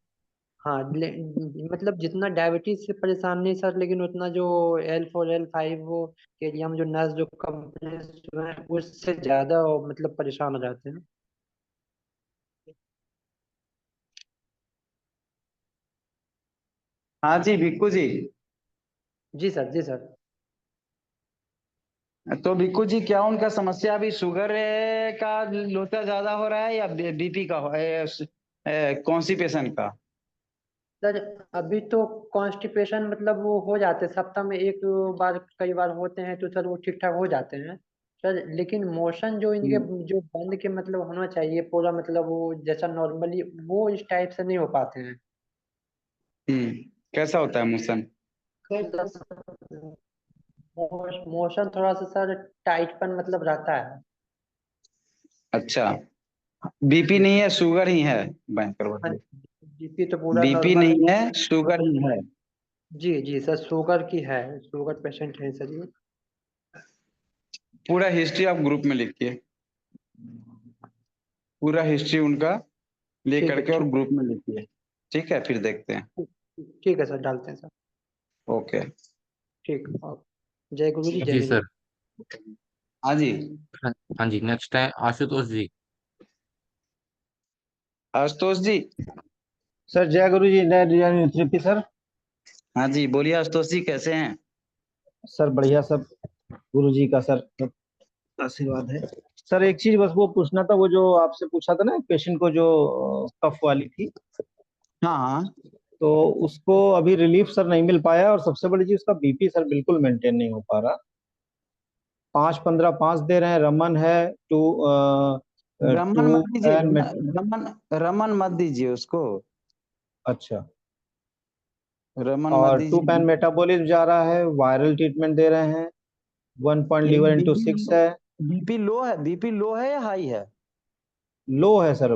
Speaker 9: हाँ मतलब जितना डायबिटीज से परेशान नहीं सर, लेकिन उतना जो L4 L5 वो एरिया में जो नस जो कंप्रेस है उससे ज्यादा मतलब परेशान हो जाते हैं।
Speaker 4: हाँ जी भिक्कू जी।
Speaker 9: जी सर, जी सर।
Speaker 4: तो भिक्कू जी क्या उनका समस्या अभी शुगर का लोचा ज्यादा हो रहा है या बीपी का कॉन्स्टिपेशन का?
Speaker 9: सर अभी तो कॉन्स्टिपेशन मतलब वो हो जाते हैं, सप्ताह में एक बार कई बार होते हैं तो सर वो ठीक ठाक हो जाते हैं सर। लेकिन मोशन जो इनके जो बंद के मतलब होना चाहिए पूरा, मतलब वो जैसा नॉर्मली वो इस टाइप से नहीं हो पाते हैं।
Speaker 4: कैसा होता है मोशन?
Speaker 9: मोशन थोड़ा सा सर टाइटपन मतलब रहता है।
Speaker 4: अच्छा, बीपी
Speaker 9: जी
Speaker 4: नहीं है शुगर ही है? बैंकर
Speaker 9: हाँ,
Speaker 4: बताइए।
Speaker 9: जीपी तो पूरा
Speaker 4: बीपी
Speaker 9: नॉर्मल है।
Speaker 4: नहीं है शुगर ही है?
Speaker 9: जी जी सर, शुगर की है, शुगर पेशेंट है सर ये।
Speaker 4: पूरा हिस्ट्री आप ग्रुप में लिखिए, पूरा हिस्ट्री उनका लिख
Speaker 9: ठीक है
Speaker 4: करके और
Speaker 9: ठीक।
Speaker 4: ग्रुप में लिखिए। ठीक है, फिर देखते हैं।
Speaker 9: ठीक है सर, डालते हैं सर।
Speaker 4: ओके।
Speaker 9: ठीक। और जय गुरु जी, जय
Speaker 2: जी
Speaker 9: हिंद।
Speaker 2: सर।
Speaker 4: हाँ जी।
Speaker 2: हाँ हाँ जी, नेक्स्ट है आशुतोष जी।
Speaker 4: आशुतोष जी।
Speaker 10: सर जय गुरु जी, नए डिजाइन थेरेपी सर।
Speaker 4: हाँ जी बोलिए आशुतोष जी, कैसे हैं?
Speaker 10: सर बढ़िया सब, गुरु जी का सर सब आशीर्वाद है। सर एक चीज बस वो पूछना था, वो जो आपसे पूछा था ना पेशेंट को जो कफ वाली थी,
Speaker 4: हाँ हाँ।
Speaker 10: तो उसको अभी रिलीफ सर नहीं मिल पाया। और सबसे बड़ी चीज उसका बीपी सर बिल्कुल मेंटेन नहीं हो पा रहा। 5-15-5 दे रहे हैं, रमन है टू
Speaker 4: रमन
Speaker 10: टू
Speaker 4: मत दीजिए,
Speaker 10: एंड
Speaker 4: रमन रमन मत दीजिए उसको।
Speaker 10: अच्छा।
Speaker 4: रमन मत
Speaker 10: और 2
Speaker 4: दीजिए।
Speaker 10: पैन मेटाबॉलिज्म जा रहा है, वायरल ट्रीटमेंट दे रहे हैं, 1 पॉइंट
Speaker 4: ये
Speaker 10: लीवर इंटू
Speaker 4: बीपी
Speaker 10: 6 है।
Speaker 4: बीपी लो है, बीपी लो है या हाई है?
Speaker 10: लो है सर।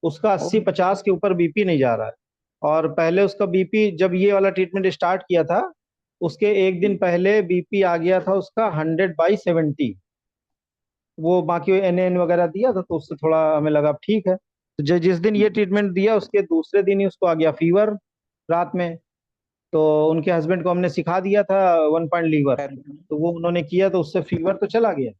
Speaker 10: उसका 80-50 के ऊपर बीपी नहीं जा रहा है। और पहले उसका बीपी जब ये वाला ट्रीटमेंट स्टार्ट किया था, उसके एक दिन पहले बीपी आ गया था उसका 100/70। वो बाकी एन वगैरह दिया था तो उससे थोड़ा हमें लगा अब ठीक है। तो जिस दिन ये ट्रीटमेंट दिया उसके दूसरे दिन ही उसको आ गया फीवर रात में। तो उनके हस्बैंड को हमने सिखा दिया था 1 पॉइंट लीवर, तो वो उन्होंने किया तो उससे फीवर तो चला गया,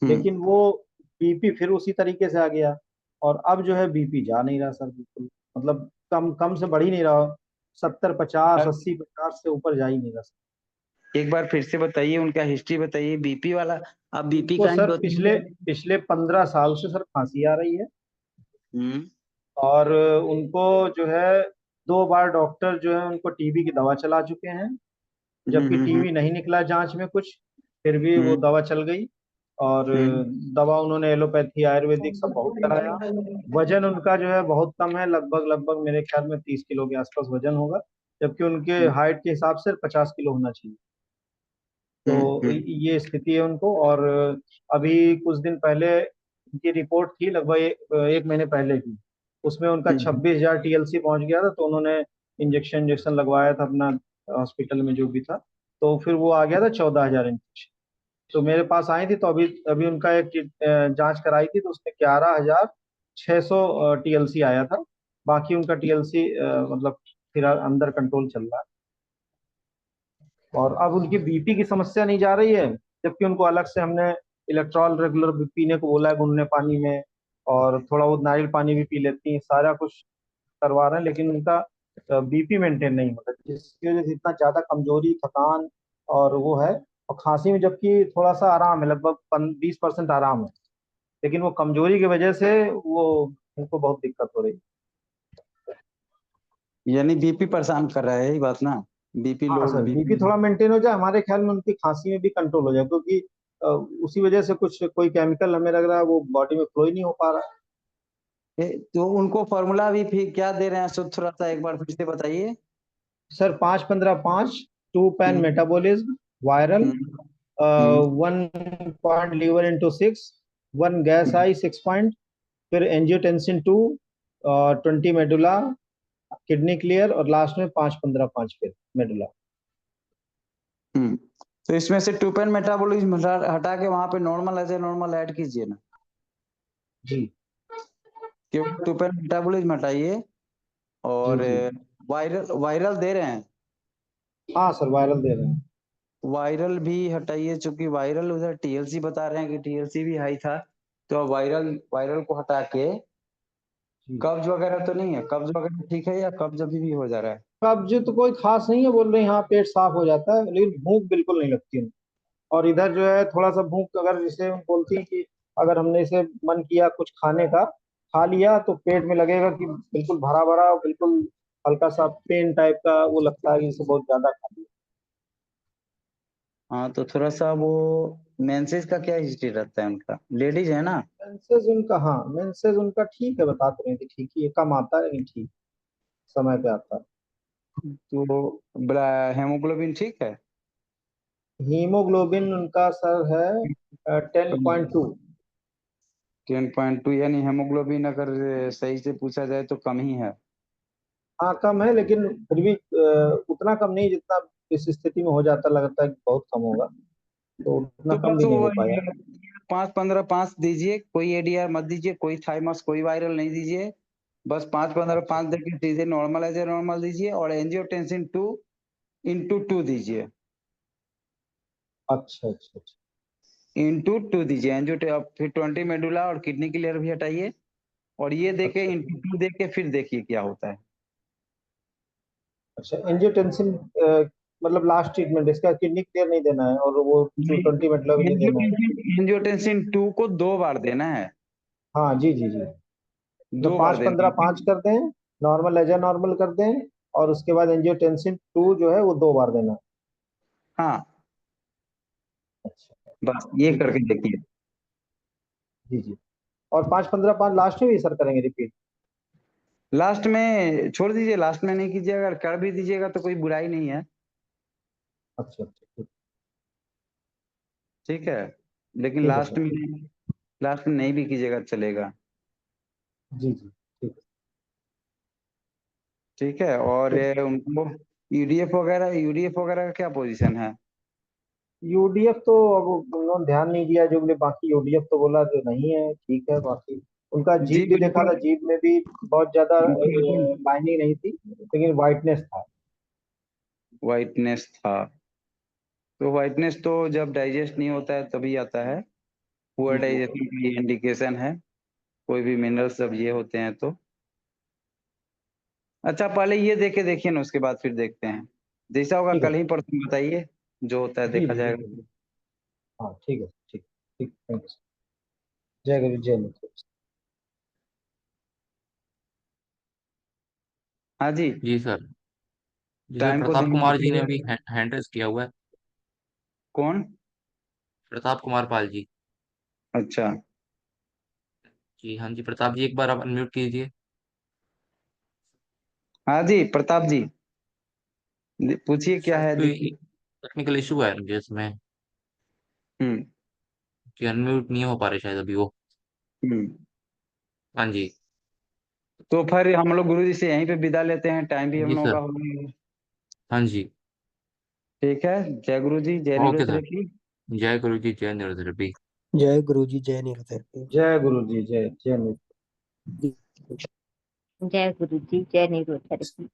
Speaker 10: लेकिन वो बीपी फिर उसी तरीके से आ गया। और अब जो है बीपी जा नहीं रहा सर, बिल्कुल मतलब कम कम से बढ़ ही नहीं रहा, 70-50 80-50 से ऊपर जा ही नहीं रहा सर।
Speaker 4: एक बार फिर से बताइए, उनका हिस्ट्री बताइए बीपी वाला। आप बीपी
Speaker 10: उनको
Speaker 4: का ही
Speaker 10: सर
Speaker 4: दो
Speaker 10: पिछले पिछले 15 साल से सर खांसी आ रही है।
Speaker 4: हम्म
Speaker 10: और उनको जो है 2 बार डॉक्टर जो है उनको टीबी की दवा चला चुके हैं, जबकि टीबी नहीं निकला जांच में कुछ, फिर भी वो दवा चल गई। और दवा उन्होंने एलोपैथी आयुर्वेदिक सब बहुत कराया। वजन उनका जो है बहुत कम है, लगभग लगभग मेरे ख्याल में 30 किलो के आसपास वजन होगा, जबकि उनके हाइट के हिसाब से 50 किलो होना चाहिए। तो ये स्थिति है उनको। और अभी कुछ दिन पहले उनकी रिपोर्ट थी, लगभग एक महीने पहले की, उसमें उनका 26,000 TLC पहुंच गया था। तो उन्होंने इंजेक्शन लगवाया था अपना हॉस्पिटल में जो भी था, तो फिर वो आ गया था 14,000 इंजेक्शन। तो मेरे पास आई थी, तो अभी अभी उनका एक जांच कराई थी तो उसमें 11,600 TLC आया था। बाकी उनका TLC मतलब फिर अंदर कंट्रोल चल रहा है। और अब उनकी बीपी की समस्या नहीं जा रही है, जबकि उनको अलग से हमने इलेक्ट्रॉल रेगुलर पीने को बोला है गुनगुने पानी में, और थोड़ा बहुत नारियल पानी भी पी लेती हैं, सारा कुछ करवा रहे हैं, लेकिन उनका बीपी मेंटेन नहीं होता, जिसकी वजह से इतना ज्यादा कमजोरी थकान और वो है। और खांसी में जबकि थोड़ा सा आराम है, लगभग 20% आराम है, लेकिन वो कमजोरी की वजह से वो उनको बहुत दिक्कत हो रही है।
Speaker 4: यानी बीपी परेशान कर रहा है, यही बात ना? बीपी
Speaker 10: हाँ
Speaker 4: लो
Speaker 10: सर, बीपी
Speaker 4: बीपी।
Speaker 10: थोड़ा मेंटेन हो जाए, हमारे ख्याल में उनकी खांसी में भी कंट्रोल हो जाए, क्योंकि उसी वजह से कुछ कोई केमिकल हमें लग रहा है वो बॉडी में फ्लो ही नहीं हो पा रहा है।
Speaker 4: तो उनको फॉर्मूला भी फिर क्या दे रहे हैं सो थोड़ा सा एक बार फिर से बताइए।
Speaker 10: सर 5-15-5, 2 पैन मेटाबॉलिज्म, वायरल,
Speaker 4: हम्म
Speaker 10: 1 पॉइंट लीवर × 6, 1 गैस आई 6 पॉइंट, फिर एंजियोटेंसिन 2, 20 मेडुला, किडनी क्लियर, और लास्ट में 5-15-5 फिर मेडुला।
Speaker 4: हम्म तो इसमें से 2 पेन मेटाबॉलिज्म हटा के वहां पे normal as a normal add कीजिए ना,
Speaker 10: जी
Speaker 4: क्योंकि 2 पेन मेटाबॉलिज्म हटाइए।
Speaker 10: जी
Speaker 4: और
Speaker 10: जी।
Speaker 4: वायरल वायरल दे रहे हैं,
Speaker 10: हाँ सर, वायरल दे रहे हैं।
Speaker 4: वायरल भी हटाइए, चूंकि वायरल उधर टीएलसी बता रहे हैं कि टीएलसी भी हाई था। तो वायरल वायरल को हटा के
Speaker 10: जी।
Speaker 4: कब्ज वगैरह तो नहीं है? कब्ज वगैरह ठीक है या कब्ज अभी भी हो जा रहा है?
Speaker 10: कब्ज तो कोई खास नहीं है, बोल रहे हैं हाँ पेट साफ हो जाता है, लेकिन भूख बिल्कुल नहीं लगती उनको। और इधर जो है थोड़ा सा भूख, अगर जैसे हम बोलती हैं कि अगर हमने इसे मन किया कुछ खाने का, खा लिया तो पेट में लगेगा कि बिल्कुल भरा भरा, बिल्कुल हल्का सा पेन टाइप का वो लगता है कि इसे बहुत ज्यादा खा लिया।
Speaker 4: हाँ तो थोड़ा सा वो मेंसेस का क्या हिस्ट्री रहता है उनका? लेडीज है ना?
Speaker 10: मेंसेस उनका, हाँ मेंसेस उनका ठीक है, बता तो रहे थे ठीक ही है, कम आता है लेकिन ठीक समय पे आता है।
Speaker 4: तो हेमोग्लोबिन ठीक है?
Speaker 10: हीमोग्लोबिन उनका सर है 10.2।
Speaker 4: 10.2 यानी हेमोग्लोबिन अगर सही से पूछा जाए तो कम ही है।
Speaker 10: हाँ कम है, लेकिन फिर भी उतना कम नहीं जितना इस स्थिति में हो जाता, लगता है कि बहुत कम होगा, तो उतना
Speaker 4: तो
Speaker 10: कम
Speaker 4: बस
Speaker 10: भी नहीं
Speaker 4: वो
Speaker 10: हो पाया।
Speaker 4: 5-15-5 दीजिए, कोई एडीआर मत दीजिए, कोई थाइमस कोई वायरल नहीं दीजिए। बस 5-15-5 देके चीजें नॉर्मल एज ए नॉर्मल दीजिए, और एंजियोटेंसिन 2 × 2 दीजिए,
Speaker 10: अच्छा अच्छा अच्छा।
Speaker 4: × 2 दीजिए एंजियो। फिर 20 मेडुला और किडनी क्लियर भी हटाइए, और ये देके
Speaker 10: अच्छा
Speaker 4: × 2 देके फिर देखिए क्या होता है।
Speaker 10: अच्छा, एंजियोटेंसिन मतलब लास्ट ट्रीटमेंट इसका, किडनी क्लियर नहीं देना है और वो 20 मतलब नहीं देना है।
Speaker 4: एंजियोटेंसिन 2 को 2 बार देना है,
Speaker 10: हाँ जी जी जी। तो
Speaker 4: 2 बार
Speaker 10: पाँच
Speaker 4: देना
Speaker 10: पंद्रह
Speaker 4: है।
Speaker 10: पाँच कर दें, नॉर्मल एज नॉर्मल कर दें, और उसके बाद एंजियोटेंसिन 2 जो है वो 2 बार देना है।
Speaker 4: हाँ
Speaker 10: अच्छा
Speaker 4: बस ये
Speaker 10: ठीक है
Speaker 4: करके
Speaker 10: सर।
Speaker 4: देखिए।
Speaker 10: जी जी। और 5-15-5 लास्ट में भी सर करेंगे रिपीट?
Speaker 4: लास्ट में छोड़ दीजिए, लास्ट में नहीं कीजिएगा, अगर कर भी दीजिएगा तो कोई बुराई नहीं है।
Speaker 10: अच्छा अच्छा ठीक।
Speaker 4: ठीक है, लेकिन
Speaker 10: ठीक है सर ठीक।
Speaker 4: लास्ट में नहीं भी कीजिएगा चलेगा।
Speaker 10: जी जी।
Speaker 4: ठीक है। और उनको यूडीएफ वगैरह का क्या पोजीशन है?
Speaker 10: यूडीएफ तो अब उन्होंने ध्यान नहीं दिया जो बोले, बाकी यूडीएफ तो बोला जो नहीं है, ठीक है। बाकी उनका
Speaker 4: जी
Speaker 10: जीभ भी देखा
Speaker 4: बिल्कुल
Speaker 10: था, जीभ में भी बहुत ज्यादा
Speaker 4: बिल्कुल
Speaker 10: लाइनिंग नहीं थी, लेकिन वाइटनेस था।
Speaker 4: वाइटनेस था। तो वाइटनेस तो जब डाइजेस्ट नहीं होता है तभी आता है, पुअर डाइजेशन की इंडिकेशन है, कोई भी मिनरल्स जब ये होते हैं तो। अच्छा पहले ये देखिए ना, उसके बाद फिर देखते हैं, जैसा होगा
Speaker 10: ठीक है
Speaker 4: कल ही परसों बताइए, जो होता है
Speaker 10: जी
Speaker 4: देखा
Speaker 10: जी
Speaker 4: जाएगा।
Speaker 10: बिल्कुल। हाँ ठीक है, ठीक ठीक, थैंक यू। जय गुरु, जय मित्र।
Speaker 4: हाँ जी।
Speaker 2: जी सर। जी सर,
Speaker 4: टाइम को
Speaker 2: प्रताप
Speaker 4: ध्यान
Speaker 2: कुमार जी ने
Speaker 4: रखिएगा।
Speaker 2: भी हैंड रेस किया हुआ है।
Speaker 4: कौन?
Speaker 2: प्रताप कुमार पाल जी।
Speaker 4: अच्छा
Speaker 2: जी हाँ जी, प्रताप जी एक बार आप अनम्यूट कीजिए।
Speaker 4: हाँ जी प्रताप जी, पूछिए क्या
Speaker 2: शायद
Speaker 4: है
Speaker 2: कोई
Speaker 4: देखिए।
Speaker 2: टेक्निकल इशू है मुझे इसमें,
Speaker 4: हम्म
Speaker 2: कि अनम्यूट नहीं हो पा रहे शायद अभी वो।
Speaker 4: हम्म।
Speaker 2: हाँ जी।
Speaker 4: तो फिर हम लोग गुरु जी से यहीं पे विदा लेते हैं, टाइम भी हम
Speaker 2: जी
Speaker 4: लोगों का
Speaker 2: सर।
Speaker 4: हो गया है।
Speaker 2: हाँ जी।
Speaker 4: ठीक है, जय गुरु जी, जय
Speaker 2: ओके
Speaker 4: निरुद्र
Speaker 2: सर।
Speaker 4: की।
Speaker 2: जय गुरु जी, जय निरुद्र भी।
Speaker 9: जय गुरु जी, जय निरुद्र।
Speaker 10: जय गुरु जी, जय जय मित्र।
Speaker 11: जय गुरु जी, जय निरुद्र की।